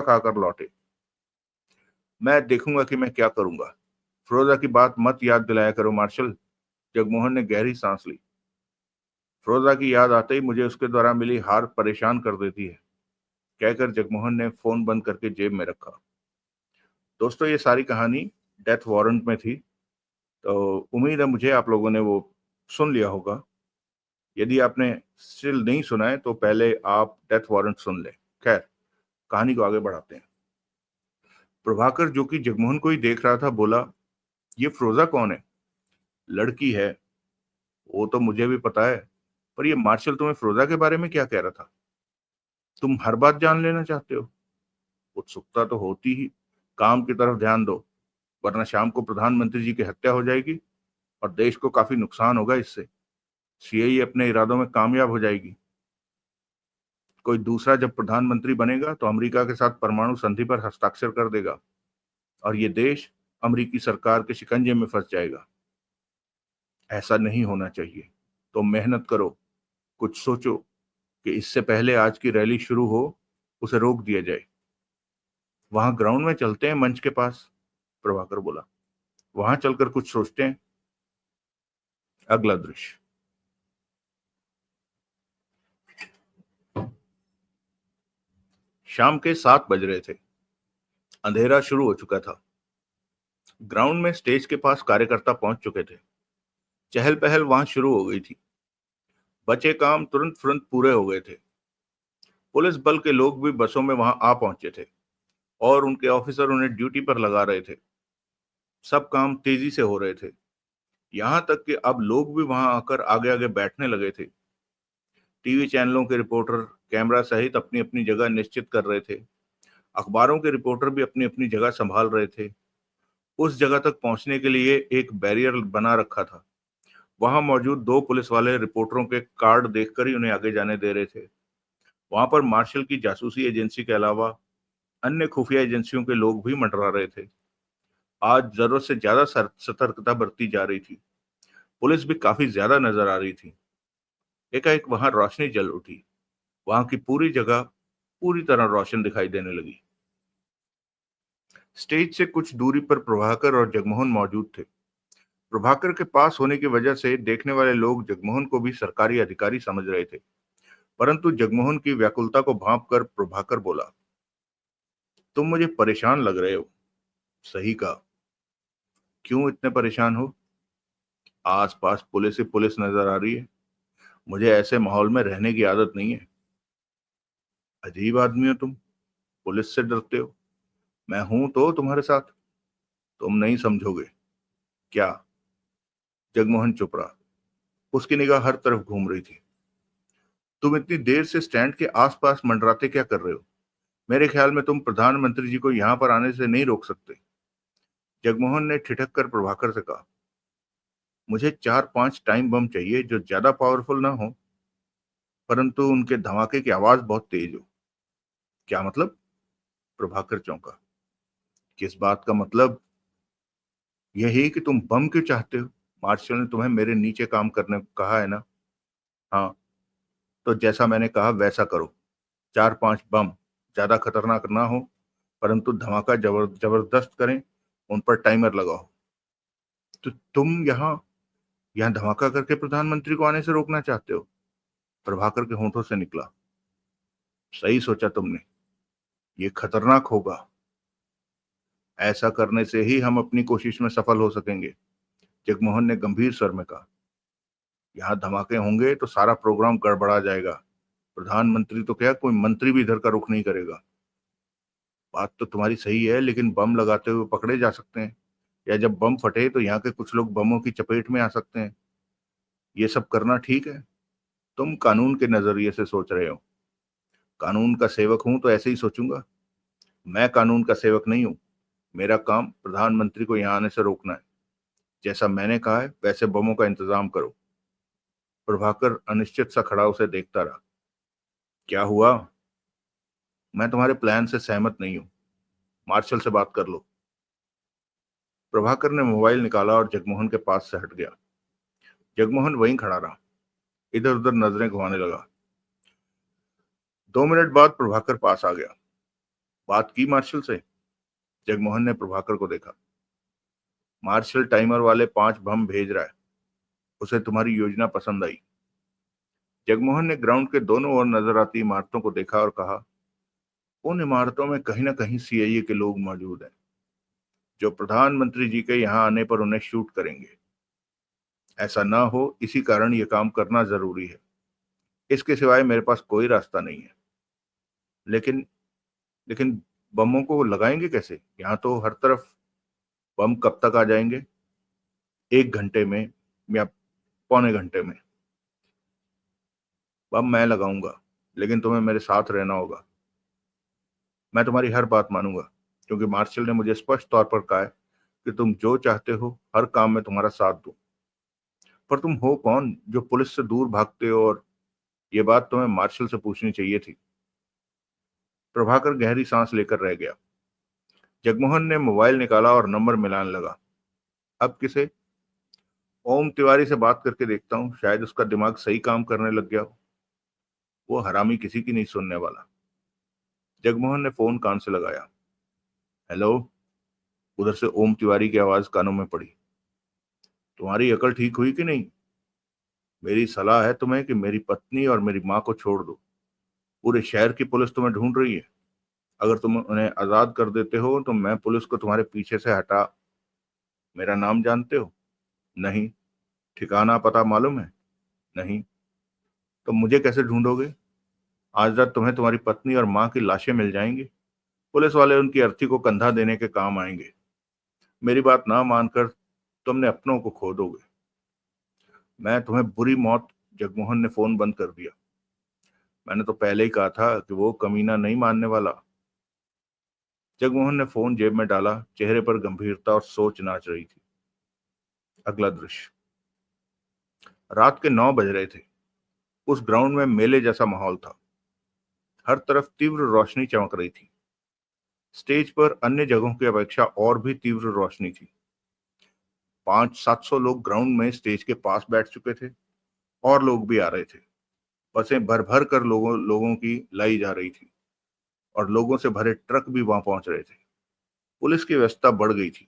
खाकर लौटे। मैं देखूंगा कि मैं क्या करूंगा। फिरोजा की बात मत याद दिलाया करो मार्शल। जगमोहन ने गहरी सांस ली। फिरोजा की याद आते ही मुझे उसके द्वारा मिली हार परेशान कर देती है, कहकर जगमोहन ने फोन बंद करके जेब में रखा। दोस्तों, ये सारी कहानी डेथ वारंट में थी, तो उम्मीद है मुझे आप लोगों ने वो सुन लिया होगा। यदि आपने स्टिल नहीं सुना है तो पहले आप डेथ वारंट सुन लें। खैर, कहानी को आगे बढ़ाते हैं। प्रभाकर, जो कि जगमोहन को ही देख रहा था, बोला, ये फिरोजा कौन है? लड़की है। वो तो मुझे भी पता है, पर ये मार्शल तुम्हें फिरोजा के बारे में क्या कह रहा था? तुम हर बात जान लेना चाहते हो। उत्सुकता तो होती ही। काम की तरफ ध्यान दो, वरना शाम को प्रधानमंत्री जी की हत्या हो जाएगी और देश को काफी नुकसान होगा इससे। सीआईए अपने इरादों में कामयाब हो जाएगी। कोई दूसरा जब प्रधानमंत्री बनेगा तो अमेरिका के साथ परमाणु संधि पर हस्ताक्षर कर देगा और ये देश अमेरिकी सरकार के शिकंजे में फंस जाएगा। ऐसा नहीं होना चाहिए। तो मेहनत करो, कुछ सोचो कि इससे पहले आज की रैली शुरू हो उसे रोक दिया जाए। वहां ग्राउंड में चलते हैं, मंच के पास, प्रभाकर बोला। वहां चलकर कुछ सोचते हैं। अगला दृश्य। शाम के 7 बज रहे थे। अंधेरा शुरू हो चुका था। ग्राउंड में स्टेज के पास कार्यकर्ता पहुंच चुके थे। चहल पहल वहां शुरू हो गई थी। बचे काम तुरंत तुरंत पूरे हो गए थे। पुलिस बल के लोग भी बसों में वहां आ पहुंचे थे और उनके ऑफिसर उन्हें ड्यूटी पर लगा रहे थे। सब काम तेजी से हो रहे थे, यहां तक कि अब लोग भी वहां आकर आगे आगे बैठने लगे थे। टीवी चैनलों के रिपोर्टर कैमरा सहित अपनी अपनी जगह निश्चित कर रहे थे। अखबारों के रिपोर्टर भी अपनी अपनी जगह संभाल रहे थे। उस जगह तक पहुंचने के लिए एक बैरियर बना रखा था। वहां मौजूद 2 पुलिस वाले रिपोर्टरों के कार्ड देखकर ही उन्हें आगे जाने दे रहे थे। वहां पर मार्शल की जासूसी एजेंसी के अलावा अन्य खुफिया एजेंसियों के लोग भी मंडरा रहे थे। आज जरूरत से ज्यादा सतर्कता बरती जा रही थी। पुलिस भी काफी ज्यादा नजर आ रही थी। एकाएक वहां रोशनी जल उठी। वहां की पूरी जगह पूरी तरह रोशन दिखाई देने लगी। स्टेज से कुछ दूरी पर प्रभाकर और जगमोहन मौजूद थे। प्रभाकर के पास होने की वजह से देखने वाले लोग जगमोहन को भी सरकारी अधिकारी समझ रहे थे, परंतु जगमोहन की व्याकुलता को भांपकर प्रभाकर बोला, तुम मुझे परेशान लग रहे हो। सही कहा। क्यों इतने परेशान हो? आसपास पुलिस ही पुलिस नजर आ रही है। मुझे ऐसे माहौल में रहने की आदत नहीं है। अजीब आदमी हो तुम, पुलिस से डरते हो। मैं हूं तो तुम्हारे साथ। तुम नहीं समझोगे। क्या? जगमोहन चुप रहा। उसकी निगाह हर तरफ घूम रही थी। तुम इतनी देर से स्टैंड के आसपास मंडराते क्या कर रहे हो? मेरे ख्याल में तुम प्रधानमंत्री जी को यहाँ पर आने से नहीं रोक सकते। जगमोहन ने ठिठक कर प्रभाकर से कहा, मुझे 4-5 टाइम बम चाहिए जो ज्यादा पावरफुल ना हो, परंतु उनके धमाके की आवाज बहुत तेज हो। क्या मतलब? प्रभाकर चौंका। किस बात का मतलब? यही कि तुम बम क्यों चाहते हो? मार्शल ने तुम्हें मेरे नीचे काम करने को कहा है ना? हाँ, तो जैसा मैंने कहा वैसा करो। 4-5 बम, ज्यादा खतरनाक ना हो, परंतु धमाका जबरदस्त करें, उन पर टाइमर लगाओ। तो तुम यहाँ यहाँ धमाका करके प्रधानमंत्री को आने से रोकना चाहते हो? प्रभाकर के होंठों से निकला। सही सोचा तुमने, ये खतरनाक होगा। ऐसा करने से ही हम अपनी कोशिश में सफल हो सकेंगे, जगमोहन ने गंभीर स्वर में कहा। यहाँ धमाके होंगे तो सारा प्रोग्राम गड़बड़ा जाएगा। प्रधानमंत्री तो क्या, कोई मंत्री भी इधर का रुख नहीं करेगा। बात तो तुम्हारी सही है, लेकिन बम लगाते हुए पकड़े जा सकते हैं, या जब बम फटे तो यहाँ के कुछ लोग बमों की चपेट में आ सकते हैं। ये सब करना ठीक है? तुम कानून के नजरिए से सोच रहे हो। कानून का सेवक हूं तो ऐसे ही सोचूंगा। मैं कानून का सेवक नहीं हूं। मेरा काम प्रधानमंत्री को यहाँ आने से रोकना है। जैसा मैंने कहा है वैसे बमों का इंतजाम करो। प्रभाकर अनिश्चित सा खड़ा उसे देखता रहा। क्या हुआ? मैं तुम्हारे प्लान से सहमत नहीं हूं। मार्शल से बात कर लो। प्रभाकर ने मोबाइल निकाला और जगमोहन के पास से हट गया। जगमोहन वहीं खड़ा रहा, इधर उधर नजरें घुमाने लगा। 2 मिनट बाद प्रभाकर पास आ गया। बात की मार्शल से? जगमोहन ने प्रभाकर को देखा। मार्शल टाइमर वाले 5 बम भेज रहा है। उसे तुम्हारी योजना पसंद आई। जगमोहन ने ग्राउंड के दोनों ओर नजर आती इमारतों को देखा और कहा, उन इमारतों में कहीं ना कहीं सीआईए के लोग मौजूद हैं, जो प्रधानमंत्री जी के यहाँ आने पर उन्हें शूट करेंगे। ऐसा ना हो, इसी कारण यह काम करना जरूरी है। इसके सिवाय मेरे पास कोई रास्ता नहीं है। लेकिन लेकिन बमों को लगाएंगे कैसे? यहाँ तो हर तरफ बम। कब तक आ जाएंगे? 1 घंटे में या पौने घंटे में। बम मैं लगाऊंगा, लेकिन तुम्हें मेरे साथ रहना होगा। मैं तुम्हारी हर बात मानूंगा, क्योंकि मार्शल ने मुझे स्पष्ट तौर पर कहा है कि तुम जो चाहते हो हर काम में तुम्हारा साथ दूं। पर तुम हो कौन जो पुलिस से दूर भागते हो? और ये बात तुम्हें मार्शल से पूछनी चाहिए थी। प्रभाकर गहरी सांस लेकर रह गया। जगमोहन ने मोबाइल निकाला और नंबर मिलाने लगा। अब किसे? ओम तिवारी से बात करके देखता हूँ, शायद उसका दिमाग सही काम करने लग गया हो। वो हरामी किसी की नहीं सुनने वाला। जगमोहन ने फोन कान से लगाया। हेलो। उधर से ओम तिवारी की आवाज कानों में पड़ी। तुम्हारी अकल ठीक हुई कि नहीं? मेरी सलाह है तुम्हें कि मेरी पत्नी और मेरी माँ को छोड़ दो। पूरे शहर की पुलिस तुम्हें ढूंढ रही है। अगर तुम उन्हें आजाद कर देते हो तो मैं पुलिस को तुम्हारे पीछे से हटा। मेरा नाम जानते हो? नहीं। ठिकाना पता मालूम है? नहीं। तो मुझे कैसे ढूंढोगे? आज रात तुम्हें तुम्हारी पत्नी और माँ की लाशें मिल जाएंगी। पुलिस वाले उनकी अर्थी को कंधा देने के काम आएंगे। मेरी बात ना मानकर तुमने अपनों को खो दोगे। मैं तुम्हें बुरी मौत। जगमोहन ने फोन बंद कर दिया। मैंने तो पहले ही कहा था कि वो कमीना नहीं मानने वाला। जगमोहन ने फोन जेब में डाला। चेहरे पर गंभीरता और सोच नाच रही थी। अगला दृश्य। रात के 9 बज रहे थे। उस ग्राउंड में मेले जैसा माहौल था। हर तरफ तीव्र रोशनी चमक रही थी। स्टेज पर अन्य जगहों की अपेक्षा और भी तीव्र रोशनी थी। 500-700 लोग ग्राउंड में स्टेज के पास बैठ चुके थे, और लोग भी आ रहे थे। बसें भर भर कर लोगों लोगों की लाई जा रही थी, और लोगों से भरे ट्रक भी वहां पहुंच रहे थे। पुलिस की व्यवस्था बढ़ गई थी।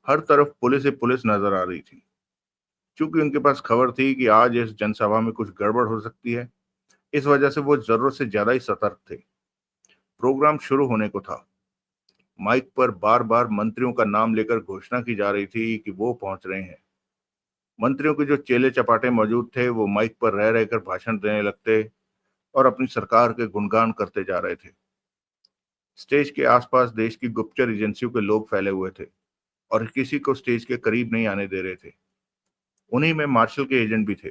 हर तरफ पुलिस ही पुलिस नजर आ रही थी। क्योंकि उनके पास खबर थी कि आज इस जनसभा में कुछ गड़बड़ हो सकती है, इस वजह से वो जरूरत से ज्यादा ही सतर्क थे। प्रोग्राम शुरू होने को था। माइक पर बार बार मंत्रियों का नाम लेकर घोषणा की जा रही थी कि वो पहुंच रहे हैं। मंत्रियों के जो चेले चपाटे मौजूद थे वो माइक पर रह रहकर भाषण देने लगते और अपनी सरकार के गुणगान करते जा रहे थे। स्टेज के आसपास देश की गुप्तचर एजेंसियों के लोग फैले हुए थे, और किसी को स्टेज के करीब नहीं आने दे रहे थे। उन्हीं में मार्शल के एजेंट भी थे,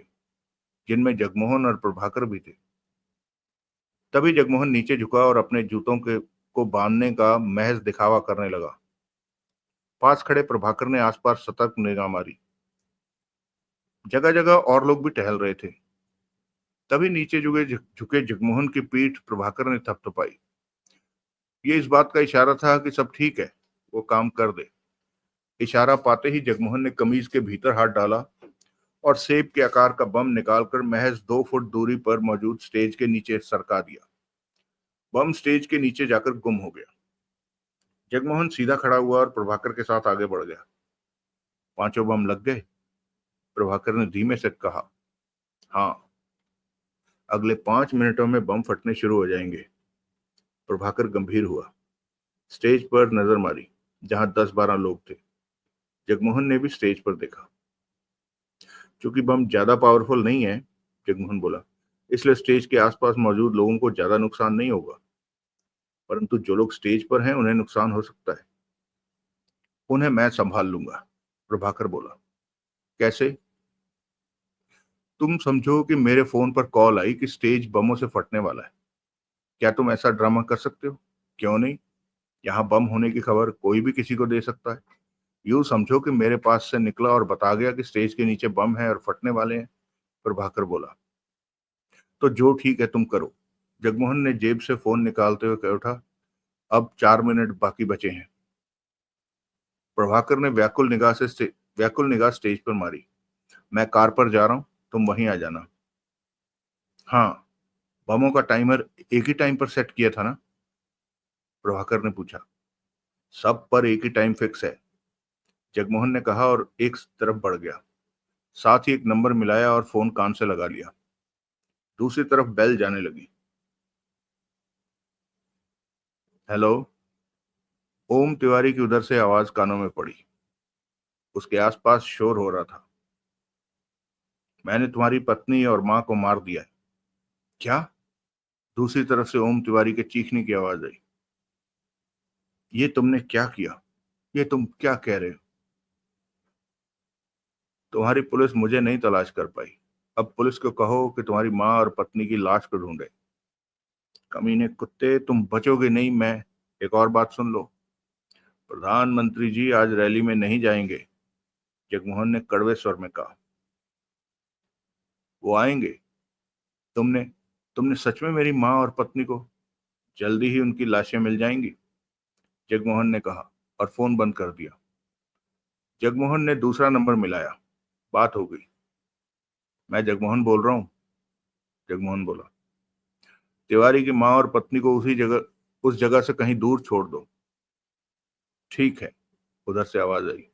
जिनमें जगमोहन और प्रभाकर भी थे। तभी जगमोहन नीचे झुका और अपने जूतों के को बांधने का महज दिखावा करने लगा। पास खड़े प्रभाकर ने आसपास सतर्क निगाह मारी। जगह जगह और लोग भी टहल रहे थे। तभी नीचे झुके जगमोहन की पीठ प्रभाकर ने थपथपाई। ये इस बात का इशारा था कि सब ठीक है, वो काम कर दे। इशारा पाते ही जगमोहन ने कमीज के भीतर हाथ डाला और सेब के आकार का बम निकालकर महज 2 फुट दूरी पर मौजूद स्टेज के नीचे सरका दिया। बम स्टेज के नीचे जाकर गुम हो गया। जगमोहन सीधा खड़ा हुआ और प्रभाकर के साथ आगे बढ़ गया। पांचों बम लग गए? प्रभाकर ने धीमे से कहा। हाँ, अगले 5 मिनटों में बम फटने शुरू हो जाएंगे। प्रभाकर गंभीर हुआ। स्टेज पर नजर मारी, जहां 10-12 लोग थे। जगमोहन ने भी स्टेज पर देखा। क्योंकि बम ज्यादा पावरफुल नहीं है, जगमोहन बोला, इसलिए स्टेज के आसपास मौजूद लोगों को ज्यादा नुकसान नहीं होगा। परंतु जो लोग स्टेज पर हैं उन्हें नुकसान हो सकता है। उन्हें मैं संभाल लूंगा, प्रभाकर बोला। कैसे? तुम समझो कि मेरे फोन पर कॉल आई कि स्टेज बमों से फटने वाला है। क्या तुम ऐसा ड्रामा कर सकते हो? क्यों नहीं? यहाँ बम होने की खबर कोई भी किसी को दे सकता है। यूं समझो कि मेरे पास से निकला और बता गया कि स्टेज के नीचे बम है और फटने वाले हैं, प्रभाकर बोला। तो जो ठीक है तुम करो। जगमोहन ने जेब से फोन निकालते हुए कह उठा। अब 4 मिनट बाकी बचे हैं। प्रभाकर ने व्याकुल निगाह स्टेज पर मारी। मैं कार पर जा रहा हूं, तुम वहीं आ जाना। हाँ, बमों का टाइमर एक ही टाइम पर सेट किया था ना? प्रभाकर ने पूछा। सब पर एक ही टाइम फिक्स है, जगमोहन ने कहा और एक तरफ बढ़ गया। साथ ही एक नंबर मिलाया और फोन कान से लगा लिया। दूसरी तरफ बेल जाने लगी। हेलो। ओम तिवारी की उधर से आवाज कानों में पड़ी। उसके आसपास शोर हो रहा था। मैंने तुम्हारी पत्नी और मां को मार दिया है। क्या? दूसरी तरफ से ओम तिवारी के चीखने की आवाज आई। ये तुमने क्या किया? ये तुम क्या कह रहे हो? तुम्हारी पुलिस मुझे नहीं तलाश कर पाई। अब पुलिस को कहो कि तुम्हारी मां और पत्नी की लाश को ढूंढे। कमीने कुत्ते, तुम बचोगे नहीं। मैं एक और बात सुन लो। प्रधानमंत्री जी आज रैली में नहीं जाएंगे, जगमोहन ने कड़वे स्वर में कहा। वो आएंगे? तुमने तुमने सच में मेरी मां और पत्नी को? जल्दी ही उनकी लाशें मिल जाएंगी, जगमोहन ने कहा और फोन बंद कर दिया। जगमोहन ने दूसरा नंबर मिलाया। बात हो गई। मैं जगमोहन बोल रहा हूँ, जगमोहन बोला। तिवारी की मां और पत्नी को उस जगह से कहीं दूर छोड़ दो। ठीक है, उधर से आवाज आई।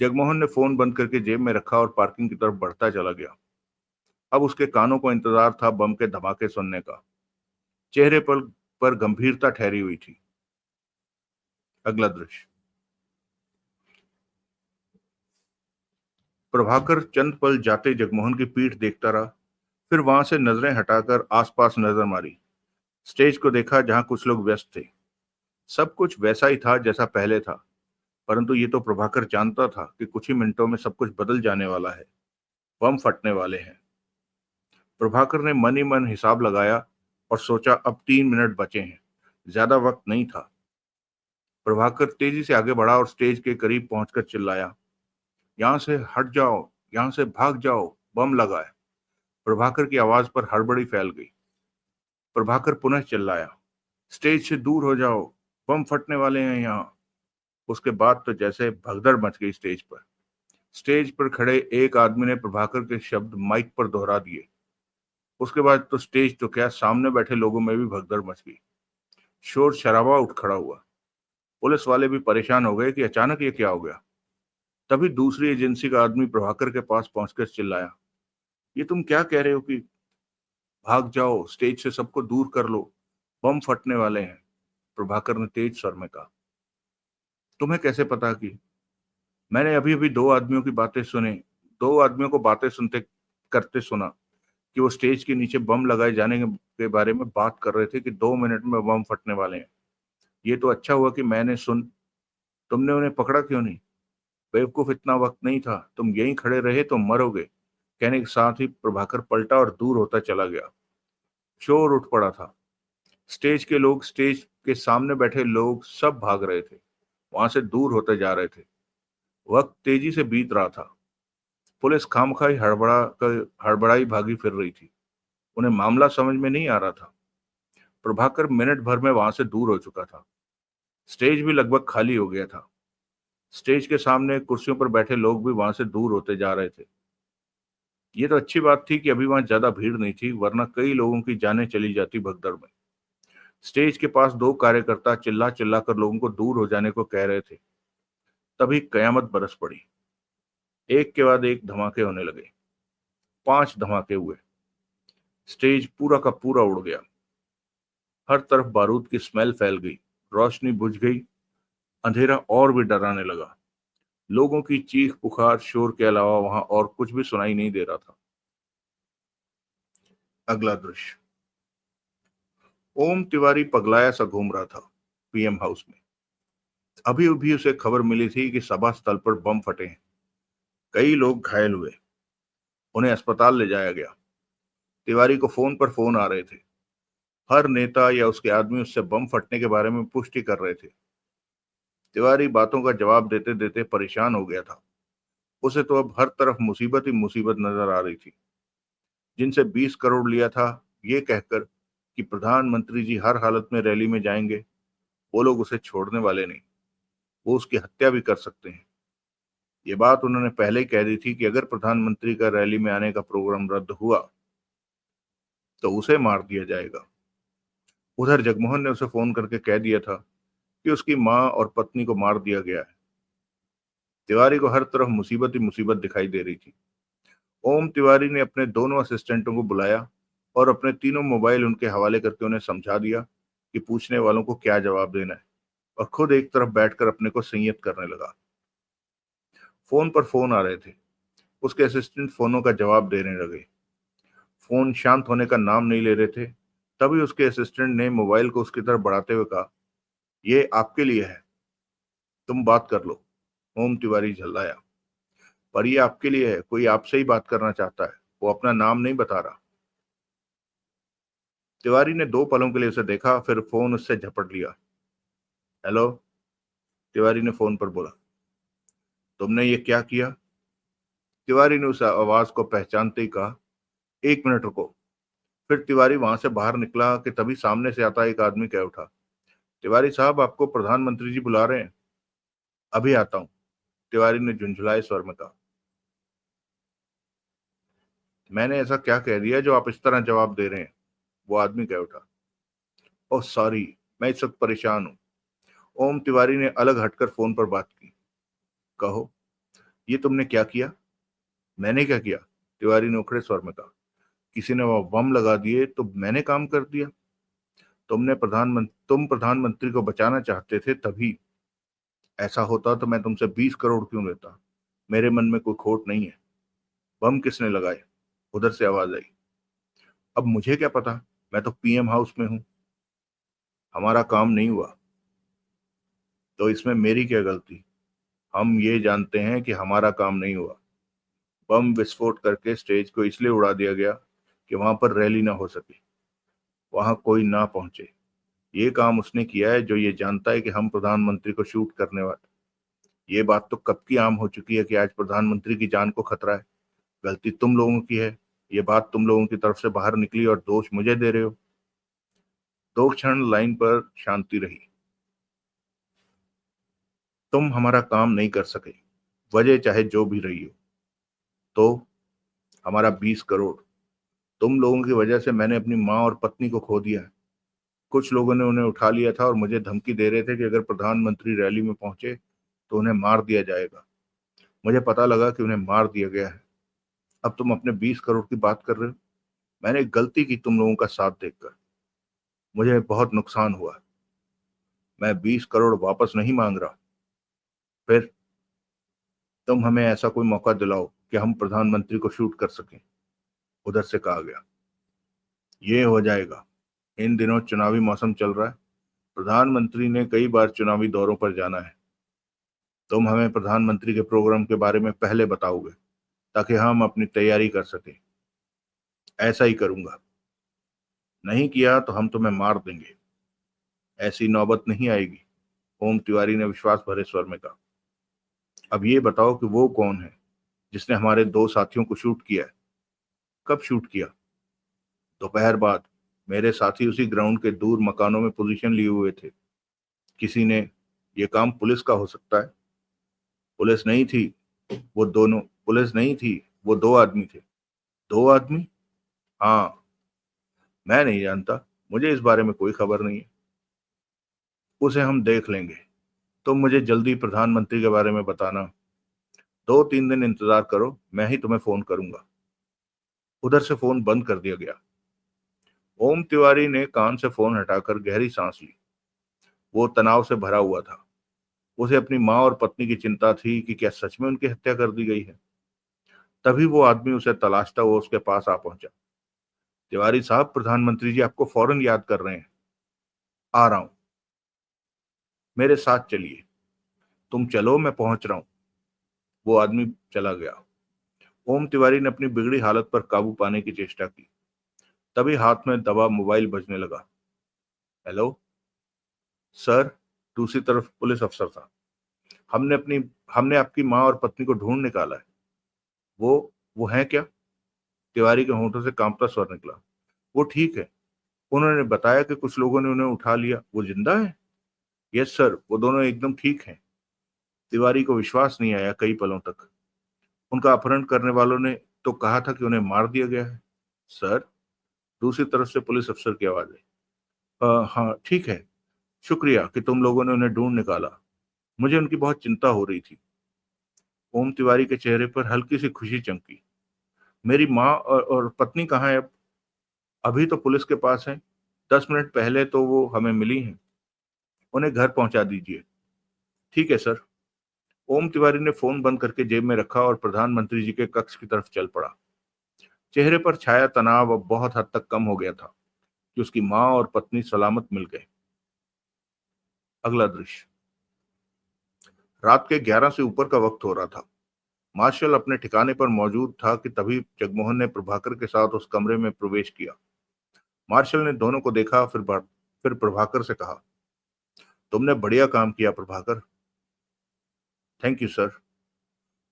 जगमोहन ने फोन बंद करके जेब में रखा और पार्किंग की तरफ बढ़ता चला गया। अब उसके कानों को इंतजार था बम के धमाके सुनने का। चेहरे पर गंभीरता ठहरी हुई थी। अगला दृश्य। प्रभाकर चंद पल जाते जगमोहन की पीठ देखता रहा। फिर वहां से नजरें हटाकर आसपास नजर मारी। स्टेज को देखा जहां कुछ लोग व्यस्त थे। सब कुछ वैसा ही था जैसा पहले था। परंतु ये तो प्रभाकर जानता था कि कुछ ही मिनटों में सब कुछ बदल जाने वाला है। बम फटने वाले हैं। प्रभाकर ने मन ही मन हिसाब लगाया और सोचा अब 3 मिनट बचे हैं। ज्यादा वक्त नहीं था। प्रभाकर तेजी से आगे बढ़ा और स्टेज के करीब पहुंचकर चिल्लाया। यहां से हट जाओ, यहां से भाग जाओ, बम लगा है। प्रभाकर की आवाज पर हड़बड़ी फैल गई। प्रभाकर पुनः चिल्लाया। स्टेज से दूर हो जाओ, बम फटने वाले हैं यहाँ। उसके बाद तो जैसे भगदड़ मच गई स्टेज पर। स्टेज पर खड़े एक आदमी ने प्रभाकर के शब्द माइक पर दोहरा दिए। उसके बाद तो स्टेज तो क्या, सामने बैठे लोगों में भी भगदड़ मच गई। शोर शराबा उठ खड़ा हुआ। पुलिस वाले भी परेशान हो गए कि अचानक ये क्या हो गया। तभी दूसरी एजेंसी का आदमी प्रभाकर के पास पहुंचकर चिल्लाया। ये तुम क्या कह रहे हो कि भाग जाओ, स्टेज से सबको दूर कर लो, बम फटने वाले हैं? प्रभाकर ने तेज स्वर में कहा। तुम्हें कैसे पता? कि मैंने अभी अभी दो आदमियों को बातें सुनते करते सुना कि वो स्टेज के नीचे बम लगाए जाने के बारे में बात कर रहे थे कि 2 मिनट में बम फटने वाले हैं। ये तो अच्छा हुआ कि मैंने सुन तुमने उन्हें पकड़ा क्यों नहीं? बेवकूफ, इतना वक्त नहीं था, तुम यहीं खड़े रहे तो मरोगे। कहने के साथ ही प्रभाकर पलटा और दूर होता चला गया। शोर उठ पड़ा था। स्टेज के लोग, स्टेज के सामने बैठे लोग सब भाग रहे थे। वहां से दूर होते जा रहे थे। वक्त तेजी से बीत रहा था। पुलिस खामखाई हड़बड़ाई भागी फिर रही थी। उन्हें मामला समझ में नहीं आ रहा था। प्रभाकर मिनट भर में वहां से दूर हो चुका था। स्टेज भी लगभग खाली हो गया था। स्टेज के सामने कुर्सियों पर बैठे लोग भी वहां से दूर होते जा रहे थे। ये तो अच्छी बात थी कि अभी वहां ज्यादा भीड़ नहीं थी, वरना कई लोगों की जानें चली जाती भगदड़ में। स्टेज के पास दो कार्यकर्ता चिल्ला चिल्ला कर लोगों को दूर हो जाने को कह रहे थे। तभी कयामत बरस पड़ी। एक के बाद एक धमाके होने लगे। 5 धमाके हुए। स्टेज पूरा का पूरा उड़ गया। हर तरफ बारूद की स्मेल फैल गई। रोशनी बुझ गई। अंधेरा और भी डराने लगा। लोगों की चीख पुकार शोर के अलावा वहां और कुछ भी सुनाई नहीं दे रहा था। अगला दृश्य। ओम तिवारी पगलाया सा घूम रहा था पीएम हाउस में। अभी अभी उसे खबर मिली थी कि सभा स्थल पर बम फटे हैं। कई लोग घायल हुए। उन्हें अस्पताल ले जाया गया। तिवारी को फोन पर फोन आ रहे थे। हर नेता या उसके आदमी उससे बम फटने के बारे में पुष्टि कर रहे थे। तिवारी बातों का जवाब देते देते परेशान हो गया था। उसे तो अब हर तरफ मुसीबत ही मुसीबत नजर आ रही थी। जिनसे 20 करोड़ लिया था, ये कहकर कि प्रधानमंत्री जी हर हालत में रैली में जाएंगे, वो लोग उसे छोड़ने वाले नहीं। वो उसकी हत्या भी कर सकते हैं। ये बात उन्होंने पहले ही कह दी थी कि अगर प्रधानमंत्री का रैली में आने का प्रोग्राम रद्द हुआ तो उसे मार दिया जाएगा। उधर जगमोहन ने उसे फोन करके कह दिया था कि उसकी मां और पत्नी को मार दिया गया है। तिवारी को हर तरफ मुसीबत ही मुसीबत दिखाई दे रही थी। ओम तिवारी ने अपने दोनों असिस्टेंटों को बुलाया और अपने तीनों मोबाइल उनके हवाले करके उन्हें समझा दिया कि पूछने वालों को क्या जवाब देना है, और खुद एक तरफ बैठकर अपने को संयत करने लगा। फोन पर फोन आ रहे थे। उसके असिस्टेंट फोनों का जवाब देने लगे। फोन शांत होने का नाम नहीं ले रहे थे। तभी उसके असिस्टेंट ने मोबाइल को उसकी तरफ बढ़ाते हुए कहा, ये आपके लिए है, तुम बात कर लो। ओम तिवारी झल्लाया, पर ये आपके लिए है, कोई आपसे ही बात करना चाहता है, वो अपना नाम नहीं बता रहा। तिवारी ने 2 पलों के लिए उसे देखा, फिर फोन उससे झपट लिया। हेलो, तिवारी ने फोन पर बोला। तुमने ये क्या किया? तिवारी ने उस आवाज को पहचानते ही कहा, 1 मिनट रुको। फिर तिवारी वहां से बाहर निकला कि तभी सामने से आता एक आदमी कह उठा, तिवारी साहब, आपको प्रधानमंत्री जी बुला रहे हैं। अभी आता हूं, तिवारी ने झुंझुलाए स्वर में कहा। मैंने ऐसा क्या कह दिया जो आप इस तरह जवाब दे रहे हैं? वो आदमी कह उठा। ओह सॉरी, मैं इस वक्त परेशान हूं। ओम तिवारी ने अलग हटकर फोन पर बात की। कहो, ये तुमने क्या किया? मैंने क्या किया? तिवारी ने उखड़े स्वर में कहा। किसी ने वह बम लगा दिए तो मैंने काम कर दिया। तुम प्रधानमंत्री को बचाना चाहते थे तभी। ऐसा होता तो मैं तुमसे 20 करोड़ क्यों लेता? मेरे मन में कोई खोट नहीं है। बम किसने लगाए? उधर से आवाज आई। अब मुझे क्या पता, मैं तो पीएम हाउस में हूं। हमारा काम नहीं हुआ तो इसमें मेरी क्या गलती? हम ये जानते हैं कि हमारा काम नहीं हुआ। बम विस्फोट करके स्टेज को इसलिए उड़ा दिया गया कि वहां पर रैली ना हो सके, वहां कोई ना पहुंचे। ये काम उसने किया है जो ये जानता है कि हम प्रधानमंत्री को शूट करने वाले। ये बात तो कब की आम हो चुकी है कि आज प्रधानमंत्री की जान को खतरा है। गलती तुम लोगों की है। ये बात तुम लोगों की तरफ से बाहर निकली और दोष मुझे दे रहे हो। 2 क्षण लाइन पर शांति रही। तुम हमारा काम नहीं कर सके, वजह चाहे जो भी रही हो। तो हमारा 20 करोड़, तुम लोगों की वजह से मैंने अपनी माँ और पत्नी को खो दिया है। कुछ लोगों ने उन्हें उठा लिया था और मुझे धमकी दे रहे थे कि अगर प्रधानमंत्री रैली में पहुंचे तो उन्हें मार दिया जाएगा। मुझे पता लगा कि उन्हें मार दिया गया है। अब तुम अपने 20 करोड़ की बात कर रहे हो। मैंने गलती की तुम लोगों का साथ देखकर। मुझे बहुत नुकसान हुआ। मैं 20 करोड़ वापस नहीं मांग रहा। फिर तुम हमें ऐसा कोई मौका दिलाओ कि हम प्रधानमंत्री को शूट कर सकें, उधर से कहा गया। ये हो जाएगा। इन दिनों चुनावी मौसम चल रहा है। प्रधानमंत्री ने कई बार चुनावी दौरों पर जाना है। तुम हमें प्रधानमंत्री के प्रोग्राम के बारे में पहले बताओगे ताकि हम अपनी तैयारी कर सकें। ऐसा ही करूंगा। नहीं किया तो हम तुम्हें मार देंगे। ऐसी नौबत नहीं आएगी। ओम तिवारी ने विश्वास भरे स्वर में कहा। अब ये बताओ कि वो कौन है जिसने हमारे दो साथियों को शूट किया है? कब शूट किया? दोपहर बाद। मेरे साथी उसी ग्राउंड के दूर मकानों में पोजीशन लिए हुए थे। किसी ने ये काम पुलिस का हो सकता है। पुलिस नहीं थी। वो दोनों पुलिस नहीं थी। वो दो आदमी थे। दो आदमी? हाँ। मैं नहीं जानता। मुझे इस बारे में कोई खबर नहीं है। उसे हम देख लेंगे। तुम मुझे जल्दी प्रधानमंत्री के बारे में बताना। 2-3 दिन इंतजार करो, मैं ही तुम्हें फोन करूंगा। उधर से फोन बंद कर दिया गया। ओम तिवारी ने कान से फोन हटाकर गहरी सांस ली। वो तनाव से भरा हुआ था। उसे अपनी माँ और पत्नी की चिंता थी कि क्या सच में उनकी हत्या कर दी गई है। तभी वो आदमी उसे तलाशता हुआ उसके पास आ पहुंचा। तिवारी साहब, प्रधानमंत्री जी आपको फौरन याद कर रहे हैं। आ रहा हूं। मेरे साथ चलिए। तुम चलो, मैं पहुंच रहा हूं। वो आदमी चला गया। ओम तिवारी ने अपनी बिगड़ी हालत पर काबू पाने की चेष्टा की। तभी हाथ में दबा मोबाइल बजने लगा। Hello sir. दूसरी तरफ पुलिस अफसर था। हमने अपनी हमने आपकी माँ और पत्नी को ढूंढ निकाला है। वो हैं क्या? तिवारी के होंठों से कांपता स्वर निकला। वो ठीक है। उन्होंने बताया कि कुछ लोगों ने उन्हें उठा लिया। वो जिंदा है? यस सर, वो दोनों एकदम ठीक हैं। तिवारी को विश्वास नहीं आया कई पलों तक। उनका अपहरण करने वालों ने तो कहा था कि उन्हें मार दिया गया है। सर। दूसरी तरफ से पुलिस अफसर की आवाज आई। हाँ ठीक है। शुक्रिया कि तुम लोगों ने उन्हें ढूंढ निकाला। मुझे उनकी बहुत चिंता हो रही थी। ओम तिवारी के चेहरे पर हल्की सी खुशी चमकी। मेरी माँ और पत्नी कहाँ है अब? अभी तो पुलिस के पास है। 10 मिनट पहले तो वो हमें मिली हैं। उन्हें घर पहुंचा दीजिए। ठीक है सर। ओम तिवारी ने फोन बंद करके जेब में रखा और प्रधानमंत्री जी के कक्ष की तरफ चल पड़ा। चेहरे पर छाया तनाव अब बहुत हद तक कम हो गया था कि उसकी माँ और पत्नी सलामत मिल गए। अगला दृश्य। रात के 11 से ऊपर का वक्त हो रहा था। मार्शल अपने ठिकाने पर मौजूद था कि तभी जगमोहन ने प्रभाकर के साथ उस कमरे में प्रवेश किया। मार्शल ने दोनों को देखा, फिर प्रभाकर से कहा, तुमने बढ़िया काम किया प्रभाकर। Thank you sir.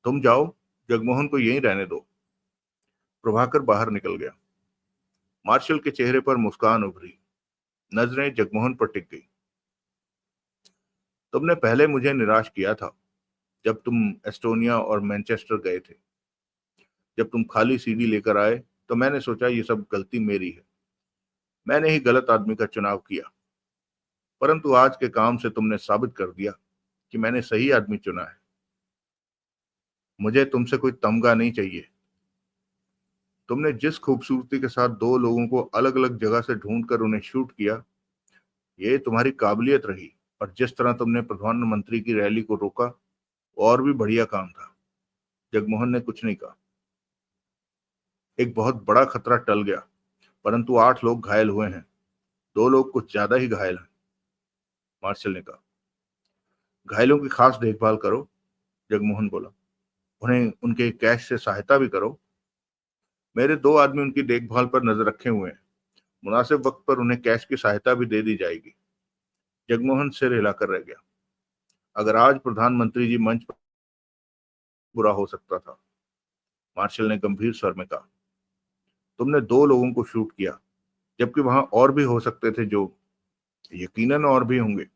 तुम जाओ, जगमोहन को यहीं रहने दो। प्रभाकर बाहर निकल गया। मार्शल के चेहरे पर मुस्कान उभरी। नजरें जगमोहन पर टिक गई। तुमने पहले मुझे निराश किया था जब तुम एस्टोनिया और मैनचेस्टर गए थे। जब तुम खाली सीडी लेकर आए तो मैंने सोचा ये सब गलती मेरी है। मैंने ही गलत आदमी का चुनाव किया। परंतु आज के काम से तुमने साबित कर दिया कि मैंने सही आदमी चुना है। मुझे तुमसे कोई तमगा नहीं चाहिए। तुमने जिस खूबसूरती के साथ दो लोगों को अलग अलग जगह से ढूंढकर उन्हें शूट किया, ये तुम्हारी काबिलियत रही। और जिस तरह तुमने प्रधानमंत्री की रैली को रोका, और भी बढ़िया काम था। जगमोहन ने कुछ नहीं कहा। एक बहुत बड़ा खतरा टल गया, परंतु 8 लोग घायल हुए हैं। 2 लोग कुछ ज्यादा ही घायल हैं। मार्शल ने कहा। घायलों की खास देखभाल करो। जगमोहन बोला। उन्हें उनके कैश से सहायता भी करो। मेरे 2 आदमी उनकी देखभाल पर नजर रखे हुए हैं। मुनासिब वक्त पर उन्हें कैश की सहायता भी दे दी जाएगी। जगमोहन सिर हिलाकर रह गया। अगर आज प्रधानमंत्री जी मंच पर, बुरा हो सकता था। मार्शल ने गंभीर स्वर में कहा, तुमने 2 लोगों को शूट किया, जबकि वहां और भी हो सकते थे। जो यकीनन और भी होंगे।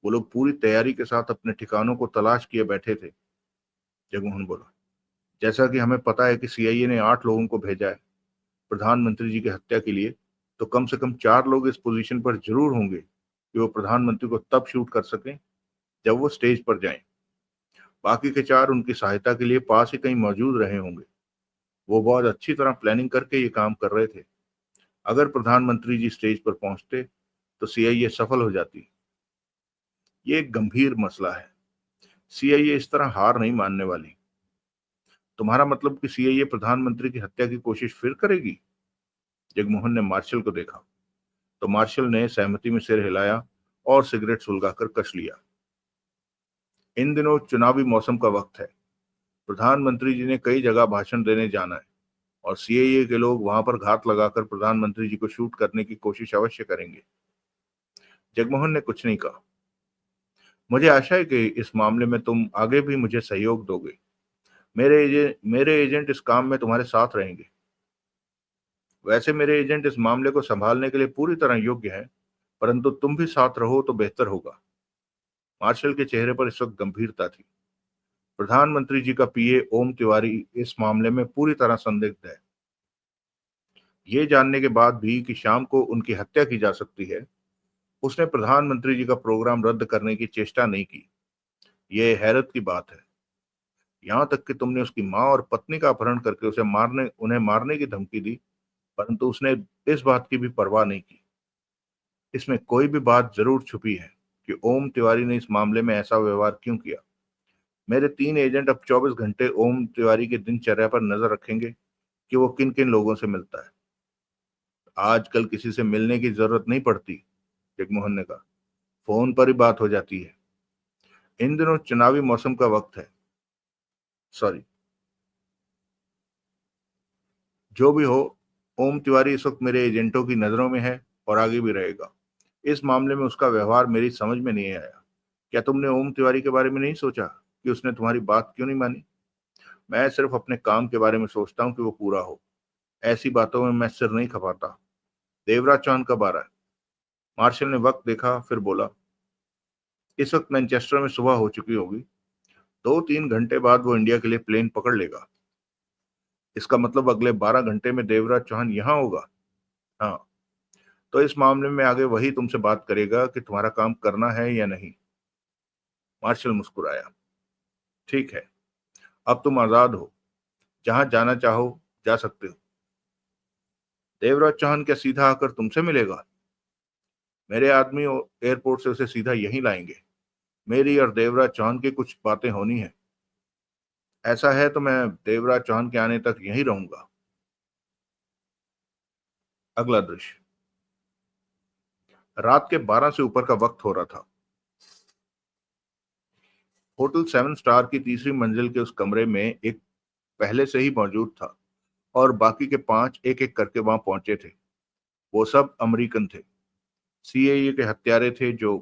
वो लोग पूरी तैयारी के साथ अपने ठिकानों को तलाश किए बैठे थे। जगमोहन बोला। जैसा कि हमें पता है कि सीआईए ने 8 लोगों को भेजा है प्रधानमंत्री जी की हत्या के लिए, तो कम से कम 4 लोग इस पोजीशन पर जरूर होंगे कि वो प्रधानमंत्री को तब शूट कर सकें जब वो स्टेज पर जाएं। बाकी के 4 उनकी सहायता के लिए पास ही कहीं मौजूद रहे होंगे। वो बहुत अच्छी तरह प्लानिंग करके ये काम कर रहे थे। अगर प्रधानमंत्री जी स्टेज पर पहुंचते तो सीआईए सफल हो जाती। ये एक गंभीर मसला है। सीआईए इस तरह हार नहीं मानने वाली। तुम्हारा मतलब कि सीआईए प्रधानमंत्री की हत्या की कोशिश फिर करेगी? जगमोहन ने मार्शल को देखा तो मार्शल ने सहमति में सिर हिलाया और सिगरेट सुलगाकर कश लिया। इन दिनों चुनावी मौसम का वक्त है। प्रधानमंत्री जी ने कई जगह भाषण देने जाना है और सीआईए के लोग वहां पर घात लगाकर प्रधानमंत्री जी को शूट करने की कोशिश अवश्य करेंगे। जगमोहन ने कुछ नहीं कहा। मुझे आशा है कि इस मामले में तुम आगे भी मुझे सहयोग दोगे। मेरे एजेंट इस काम में तुम्हारे साथ रहेंगे। वैसे मेरे एजेंट इस मामले को संभालने के लिए पूरी तरह योग्य हैं, परंतु तुम भी साथ रहो तो बेहतर होगा। मार्शल के चेहरे पर इस वक्त गंभीरता थी। प्रधानमंत्री जी का पीए ओम तिवारी इस मामले में पूरी तरह संदिग्ध है। ये जानने के बाद भी कि शाम को उनकी हत्या की जा सकती है, उसने प्रधानमंत्री जी का प्रोग्राम रद्द करने की चेष्टा नहीं की। ये हैरत की बात है। यहाँ तक कि तुमने उसकी माँ और पत्नी का अपहरण करके उन्हें मारने की धमकी दी, परंतु उसने इस बात की भी परवाह नहीं की। इसमें कोई भी बात जरूर छुपी है कि ओम तिवारी ने इस मामले में ऐसा व्यवहार क्यों किया। मेरे 3 एजेंट अब 24 घंटे ओम तिवारी की दिनचर्या पर नजर रखेंगे कि वो किन किन लोगों से मिलता है। आजकल किसी से मिलने की जरूरत नहीं पड़ती, जगमोहन ने कहा। फोन पर ही बात हो जाती है। इन दिनों चुनावी मौसम का वक्त है। सॉरी, जो भी हो, ओम तिवारी इस वक्त मेरे एजेंटों की नजरों में है और आगे भी रहेगा। इस मामले में उसका व्यवहार मेरी समझ में नहीं आया। क्या तुमने ओम तिवारी के बारे में नहीं सोचा कि उसने तुम्हारी बात क्यों नहीं मानी? मैं सिर्फ अपने काम के बारे में सोचता हूँ कि वो पूरा हो। ऐसी बातों में मैं सिर नहीं खपाता। देवराज चौहान कब आ रहा है? मार्शल ने वक्त देखा, फिर बोला, इस वक्त मैनचेस्टर में सुबह हो चुकी होगी। 2-3 घंटे बाद वो इंडिया के लिए प्लेन पकड़ लेगा। इसका मतलब अगले 12 घंटे में देवराज चौहान यहाँ होगा। हाँ, तो इस मामले में आगे वही तुमसे बात करेगा कि तुम्हारा काम करना है या नहीं। मार्शल मुस्कुराया। ठीक है, अब तुम आजाद हो, जहां जाना चाहो जा सकते हो। देवराज चौहान क्या सीधा आकर तुमसे मिलेगा? मेरे आदमी एयरपोर्ट से उसे सीधा यहीं लाएंगे। मेरी और देवराज चौहान की कुछ बातें होनी है। ऐसा है तो मैं देवराज चौहान के आने तक यहीं रहूंगा। अगला दृश्य। रात के 12 से ऊपर का वक्त हो रहा था। होटल 7 स्टार की तीसरी मंजिल के उस कमरे में एक पहले से ही मौजूद था और बाकी के 5 एक एक करके वहां पहुंचे थे। वो सब अमेरिकन थे। सीएए के हत्यारे थे जो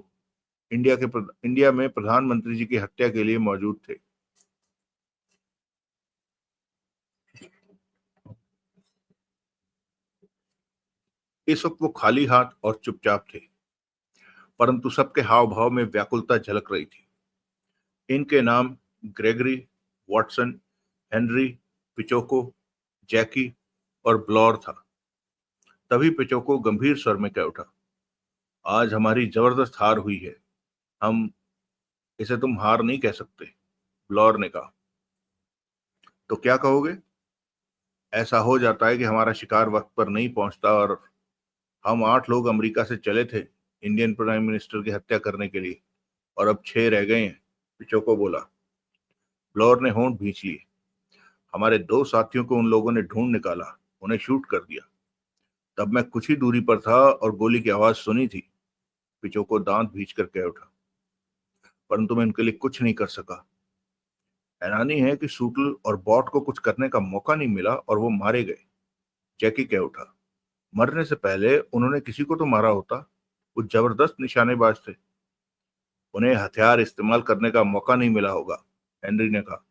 इंडिया में प्रधानमंत्री जी की हत्या के लिए मौजूद थे। इस वक्त वो खाली हाथ और चुपचाप थे, परंतु सबके हाव भाव में व्याकुलता झलक रही थी। इनके नाम ग्रेगरी, वॉटसन, हेनरी, पिचोको, जैकी और ब्लॉर था। तभी पिचोको गंभीर स्वर में कह उठा, आज हमारी जबरदस्त हार हुई है। हम इसे तुम हार नहीं कह सकते। ब्लॉर ने कहा, तो क्या कहोगे? ऐसा हो जाता है कि हमारा शिकार वक्त पर नहीं पहुंचता और हम 8 लोग अमेरिका से चले थे इंडियन प्राइम मिनिस्टर की हत्या करने के लिए, और अब 6 रह गए हैं। पिचोको बोला। ब्लॉर ने होंठ भींच लिए। हमारे 2 साथियों को उन लोगों ने ढूंढ निकाला, उन्हें शूट कर दिया। तब मैं कुछ ही दूरी पर था और गोली की आवाज सुनी थी। पिचोको दांत भींच कर कह उठा, परंतु मैं उनके लिए कुछ नहीं कर सका। हैरानी है कि सूटल और बॉट को कुछ करने का मौका नहीं मिला और वो मारे गए। जैकी कह उठा, मरने से पहले उन्होंने किसी को तो मारा होता। वो जबरदस्त निशानेबाज थे। उन्हें हथियार इस्तेमाल करने का मौका नहीं मिला होगा, हेनरी ने कहा,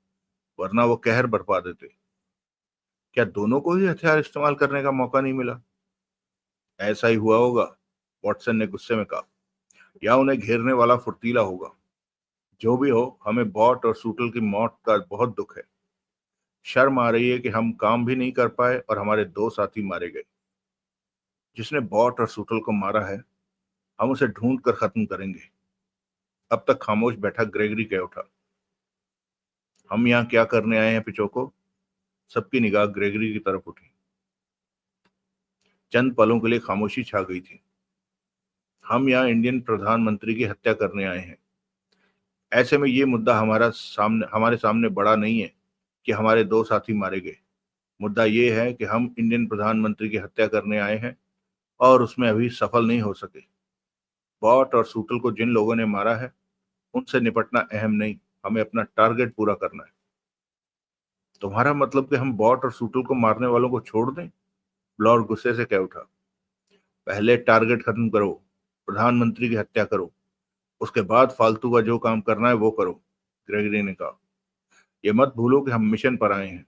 वरना वो कहर बरपा देते। क्या दोनों को ही हथियार इस्तेमाल करने का मौका नहीं मिला? ऐसा ही हुआ होगा, वॉटसन ने गुस्से में कहा, या उन्हें घेरने वाला फुर्तीला होगा। जो भी हो, हमें बॉट और सूटल की मौत का बहुत दुख है। शर्म आ रही है कि हम काम भी नहीं कर पाए और हमारे 2 साथी मारे गए। जिसने बॉट और सूटल को मारा है, हम उसे ढूंढ कर खत्म करेंगे। अब तक खामोश बैठा ग्रेगरी कह उठा, हम यहाँ क्या करने आए हैं पिचोको? सबकी निगाह ग्रेगरी की तरफ उठी। चंद पलों के लिए खामोशी छा गई थी। हम यहाँ इंडियन प्रधानमंत्री की हत्या करने आए हैं। ऐसे में ये मुद्दा हमारे सामने बड़ा नहीं है कि हमारे 2 साथी मारे गए। मुद्दा ये है कि हम इंडियन प्रधानमंत्री की हत्या करने आए हैं और उसमें अभी सफल नहीं हो सके। बॉट और सूटल को जिन लोगों ने मारा है, उनसे निपटना अहम नहीं, हमें अपना टारगेट पूरा करना है। तुम्हारा मतलब कि हम बॉट और सूटल को मारने वालों को छोड़ दें? ब्लॉर गुस्से से कह उठा, पहले टारगेट खत्म करो, प्रधानमंत्री की हत्या करो। उसके बाद फालतू का जो काम करना है वो करो, ग्रेगरी ने कहा। ये मत भूलो कि हम मिशन पर आए हैं।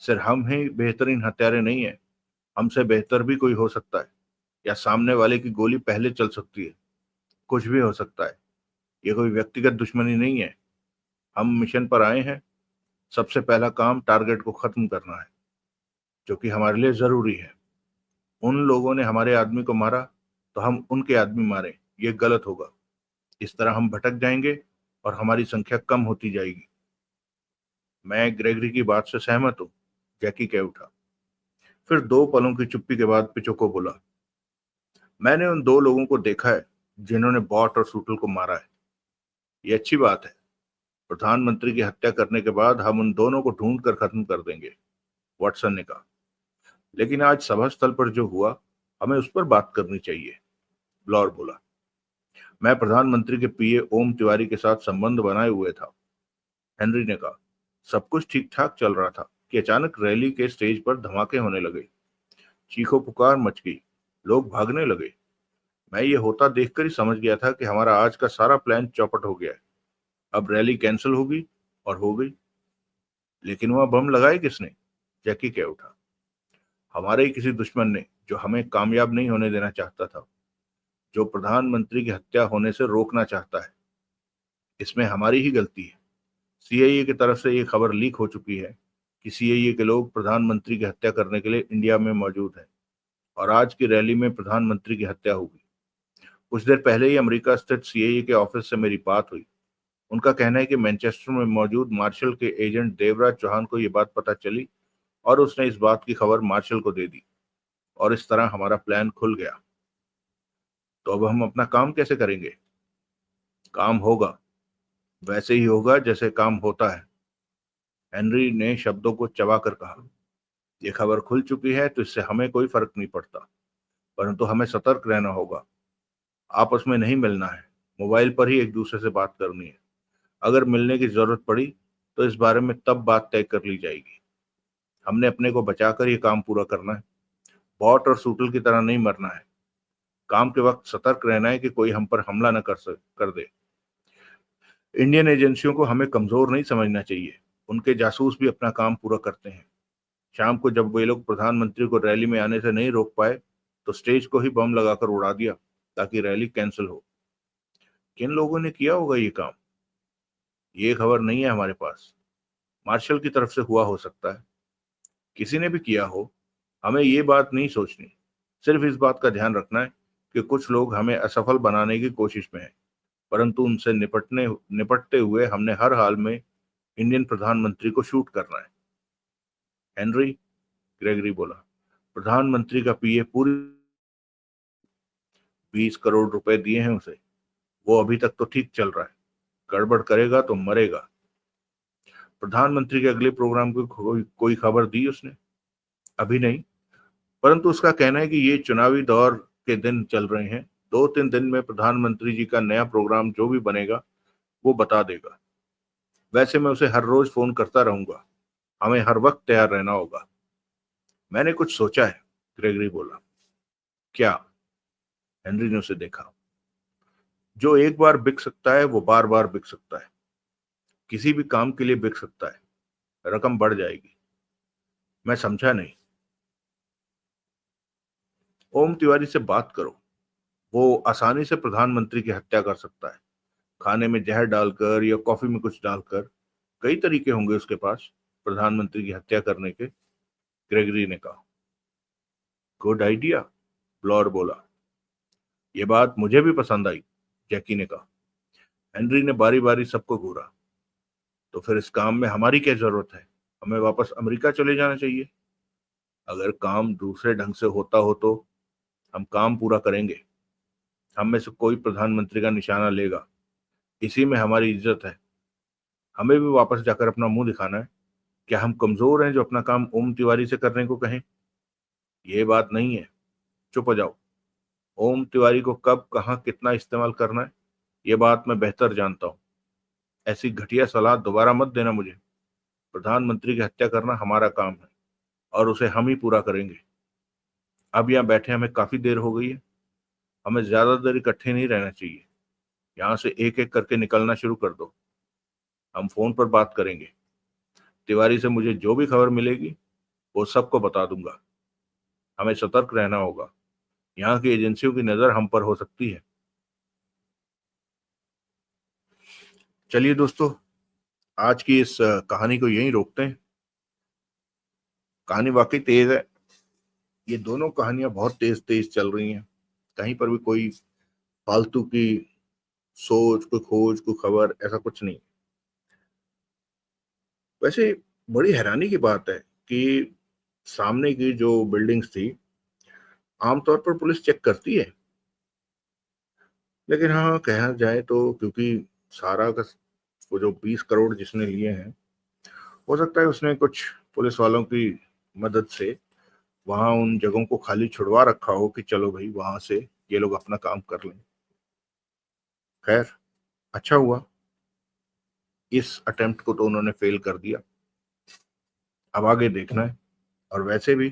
सिर्फ हम ही बेहतरीन हत्यारे नहीं है, हमसे बेहतर भी कोई हो सकता है, या सामने वाले की गोली पहले चल सकती है। कुछ भी हो सकता है। ये कोई व्यक्तिगत दुश्मनी नहीं है। हम मिशन पर आए हैं। सबसे पहला काम टारगेट को खत्म करना है, जो कि हमारे लिए जरूरी है। उन लोगों ने हमारे आदमी को मारा तो हम उनके आदमी मारे, ये गलत होगा। इस तरह हम भटक जाएंगे और हमारी संख्या कम होती जाएगी। मैं ग्रेगरी की बात से सहमत हूँ, जैकी कह उठा। फिर 2 पलों की चुप्पी के बाद पिचोको बोला, मैंने उन 2 लोगों को देखा है जिन्होंने बॉट और सूटल को मारा है। ये अच्छी बात है। प्रधानमंत्री की हत्या करने के बाद हम उन दोनों को ढूंढ कर खत्म कर देंगे, वाटसन ने कहा। लेकिन आज सभा स्थल पर जो हुआ, हमें उस पर बात करनी चाहिए, ब्लॉर बोला। मैं प्रधानमंत्री के पीए ओम तिवारी के साथ संबंध बनाए हुए था, हेनरी ने कहा। सब कुछ ठीक ठाक चल रहा था कि अचानक रैली के स्टेज पर धमाके होने लगे। चीखो पुकार मच गई, लोग भागने लगे। मैं ये होता देखकर ही समझ गया था कि हमारा आज का सारा प्लान चौपट हो गया है। अब रैली कैंसिल होगी, और हो गई। लेकिन वहां बम लगाए किसने? जैकी कह उठा। हमारे ही किसी दुश्मन ने, जो हमें कामयाब नहीं होने देना चाहता था, जो प्रधानमंत्री की हत्या होने से रोकना चाहता है। इसमें हमारी ही गलती है। सीआईए की तरफ से ये खबर लीक हो चुकी है कि सीआईए के लोग प्रधानमंत्री की हत्या करने के लिए इंडिया में मौजूद हैं, और आज की रैली में प्रधानमंत्री की हत्या होगी। कुछ देर पहले ही अमेरिका स्थित सीआईए के ऑफिस से मेरी बात हुई। उनका कहना है कि मैनचेस्टर में मौजूद मार्शल के एजेंट देवराज चौहान को यह बात पता चली, और उसने इस बात की खबर मार्शल को दे दी, और इस तरह हमारा प्लान खुल गया। तो अब हम अपना काम कैसे करेंगे? काम होगा, वैसे ही होगा जैसे काम होता है, हेनरी ने शब्दों को चबाकर कहा। यह खबर खुल चुकी है तो इससे हमें कोई फर्क नहीं पड़ता, परंतु हमें सतर्क रहना होगा। आपस में नहीं मिलना है, मोबाइल पर ही एक दूसरे से बात करनी है। अगर मिलने की जरूरत पड़ी तो इस बारे में तब बात तय कर ली जाएगी। हमने अपने को बचाकर ये काम पूरा करना है। बॉट और सूटल की तरह नहीं मरना है। काम के वक्त सतर्क रहना है कि कोई हम पर हमला न कर दे। इंडियन एजेंसियों को हमें कमजोर नहीं समझना चाहिए। उनके जासूस भी अपना काम पूरा करते हैं। शाम को जब वे लोग प्रधानमंत्री को रैली में आने से नहीं रोक पाए, तो स्टेज को ही बम लगाकर उड़ा दिया ताकि रैली कैंसिल हो। किन लोगों ने किया होगा ये काम? ये खबर नहीं है हमारे पास। मार्शल की तरफ से हुआ हो सकता है, किसी ने भी किया हो। हमें ये बात नहीं सोचनी। सिर्फ इस बात का ध्यान रखना है कि कुछ लोग हमें असफल बनाने की कोशिश में हैं, परंतु उनसे निपटते हुए हमने हर हाल में इंडियन प्रधानमंत्री को शूट करना है। हेनरी, ग्रेगरी बोला, प्रधानमंत्री का पीए पूरी 20 करोड़ रुपए दिए हैं उसे। वो अभी तक तो ठीक चल रहा है, गड़बड़ करेगा तो मरेगा। प्रधानमंत्री के अगले प्रोग्राम की कोई खबर दी उसने? अभी नहीं, परंतु उसका कहना है कि ये चुनावी दौर के दिन चल रहे हैं। 2-3 दिन में प्रधानमंत्री जी का नया प्रोग्राम जो भी बनेगा वो बता देगा। वैसे मैं उसे हर रोज फोन करता रहूंगा। हमें हर वक्त तैयार रहना होगा। मैंने कुछ सोचा है, ग्रेगरी बोला। क्या? हेनरी ने उसे देखा। जो एक बार बिक सकता है वो बार बार बिक सकता है। किसी भी काम के लिए बिक सकता है, रकम बढ़ जाएगी। मैं समझा नहीं। ओम तिवारी से बात करो। वो आसानी से प्रधानमंत्री की हत्या कर सकता है, खाने में जहर डालकर या कॉफी में कुछ डालकर। कई तरीके होंगे उसके पास प्रधानमंत्री की हत्या करने के, ग्रेगरी ने कहा। गुड आइडिया, ब्लॉर बोला। यह बात मुझे भी पसंद आई, जैकी ने कहा। हेनरी ने बारी बारी सबको घूरा। तो फिर इस काम में हमारी क्या जरूरत है? हमें वापस अमेरिका चले जाना चाहिए। अगर काम दूसरे ढंग से होता हो तो हम काम पूरा करेंगे। हम में से कोई प्रधानमंत्री का निशाना लेगा, इसी में हमारी इज्जत है। हमें भी वापस जाकर अपना मुंह दिखाना है। क्या हम कमजोर हैं जो अपना काम ओम तिवारी से करने को कहें? ये बात नहीं है। चुप हो जाओ। ओम तिवारी को कब कहाँ कितना इस्तेमाल करना है, ये बात मैं बेहतर जानता हूँ। ऐसी घटिया सलाह दोबारा मत देना मुझे। प्रधानमंत्री की हत्या करना हमारा काम है, और उसे हम ही पूरा करेंगे। अब यहाँ बैठे हमें काफी देर हो गई है। हमें ज्यादा देर इकट्ठे नहीं रहना चाहिए। यहाँ से एक एक करके निकलना शुरू कर दो, हम फोन पर बात करेंगे। तिवारी से मुझे जो भी खबर मिलेगी वो सबको बता दूंगा। हमें सतर्क रहना होगा, यहाँ की एजेंसियों की नजर हम पर हो सकती है। चलिए दोस्तों, आज की इस कहानी को यहीं रोकते हैं। कहानी वाकई तेज है, ये दोनों कहानियां बहुत तेज तेज चल रही हैं। कहीं पर भी कोई फालतू की सोच, कोई खोज, कोई खबर, ऐसा कुछ नहीं। वैसे बड़ी हैरानी की बात है कि सामने की जो बिल्डिंग्स थी, आमतौर पर पुलिस चेक करती है, लेकिन हाँ कहा जाए तो क्योंकि सारा का वो जो 20 करोड़ जिसने लिए हैं, हो सकता है उसने कुछ पुलिस वालों की मदद से वहां उन जगहों को खाली छुड़वा रखा हो कि चलो भाई वहां से ये लोग अपना काम कर लें। खैर, अच्छा हुआ, इस अटेम्प्ट को तो उन्होंने फेल कर दिया। अब आगे देखना है। और वैसे भी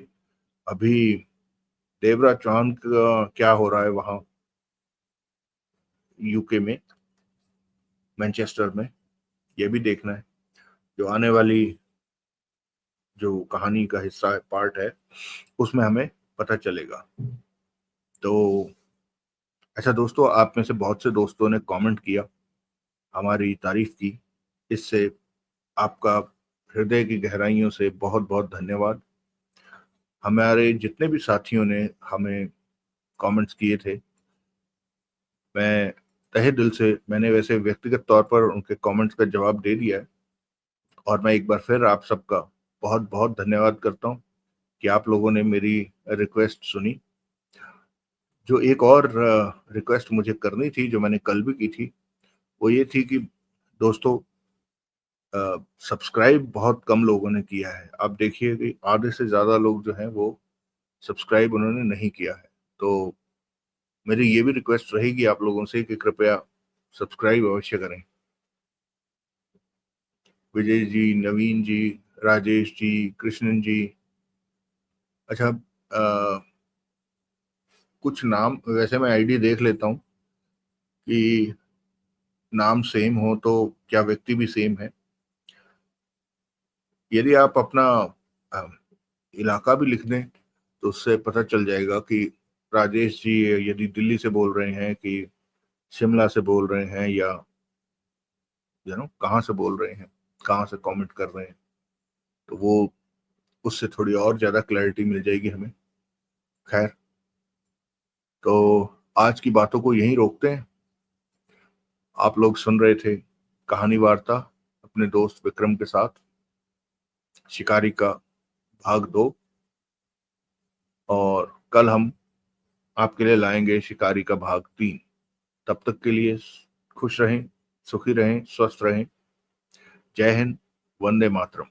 अभी देवराज चौहान का क्या हो रहा है वहां यूके में, मैनचेस्टर में, ये भी देखना है। जो आने वाली जो कहानी का हिस्सा है, पार्ट है, उसमें हमें पता चलेगा। तो अच्छा दोस्तों, आप में से बहुत से दोस्तों ने कमेंट किया, हमारी तारीफ की। इससे आपका हृदय की गहराइयों से बहुत बहुत धन्यवाद। हमारे जितने भी साथियों ने हमें कमेंट्स किए थे, मैं तहे दिल से, मैंने वैसे व्यक्तिगत तौर पर उनके कमेंट्स का जवाब दे दिया है। और मैं एक बार फिर आप सबका बहुत बहुत धन्यवाद करता हूँ कि आप लोगों ने मेरी रिक्वेस्ट सुनी। जो एक और रिक्वेस्ट मुझे करनी थी, जो मैंने कल भी की थी, वो ये थी कि दोस्तों, सब्सक्राइब बहुत कम लोगों ने किया है। आप देखिए कि आधे से ज्यादा लोग जो हैं वो सब्सक्राइब उन्होंने नहीं किया है। तो मेरी ये भी रिक्वेस्ट रहेगी आप लोगों से कि कृपया सब्सक्राइब अवश्य करें। विजय जी, नवीन जी, राजेश जी, कृष्णन जी। अच्छा, कुछ नाम वैसे मैं आईडी देख लेता हूँ कि नाम सेम हो तो क्या व्यक्ति भी सेम है। यदि आप अपना अ, इलाका भी लिख दें तो उससे पता चल जाएगा कि राजेश जी यदि दिल्ली से बोल रहे हैं कि शिमला से बोल रहे हैं, या कहाँ से बोल रहे हैं, कहाँ से कमेंट कर रहे हैं। तो वो उससे थोड़ी और ज्यादा क्लैरिटी मिल जाएगी हमें। खैर, तो आज की बातों को यहीं रोकते हैं। आप लोग सुन रहे थे कहानी वार्ता अपने दोस्त विक्रम के साथ, शिकारी का भाग 2। और कल हम आपके लिए लाएंगे शिकारी का भाग 3। तब तक के लिए खुश रहें, सुखी रहें, स्वस्थ रहें। जय हिंद, वंदे मातरम।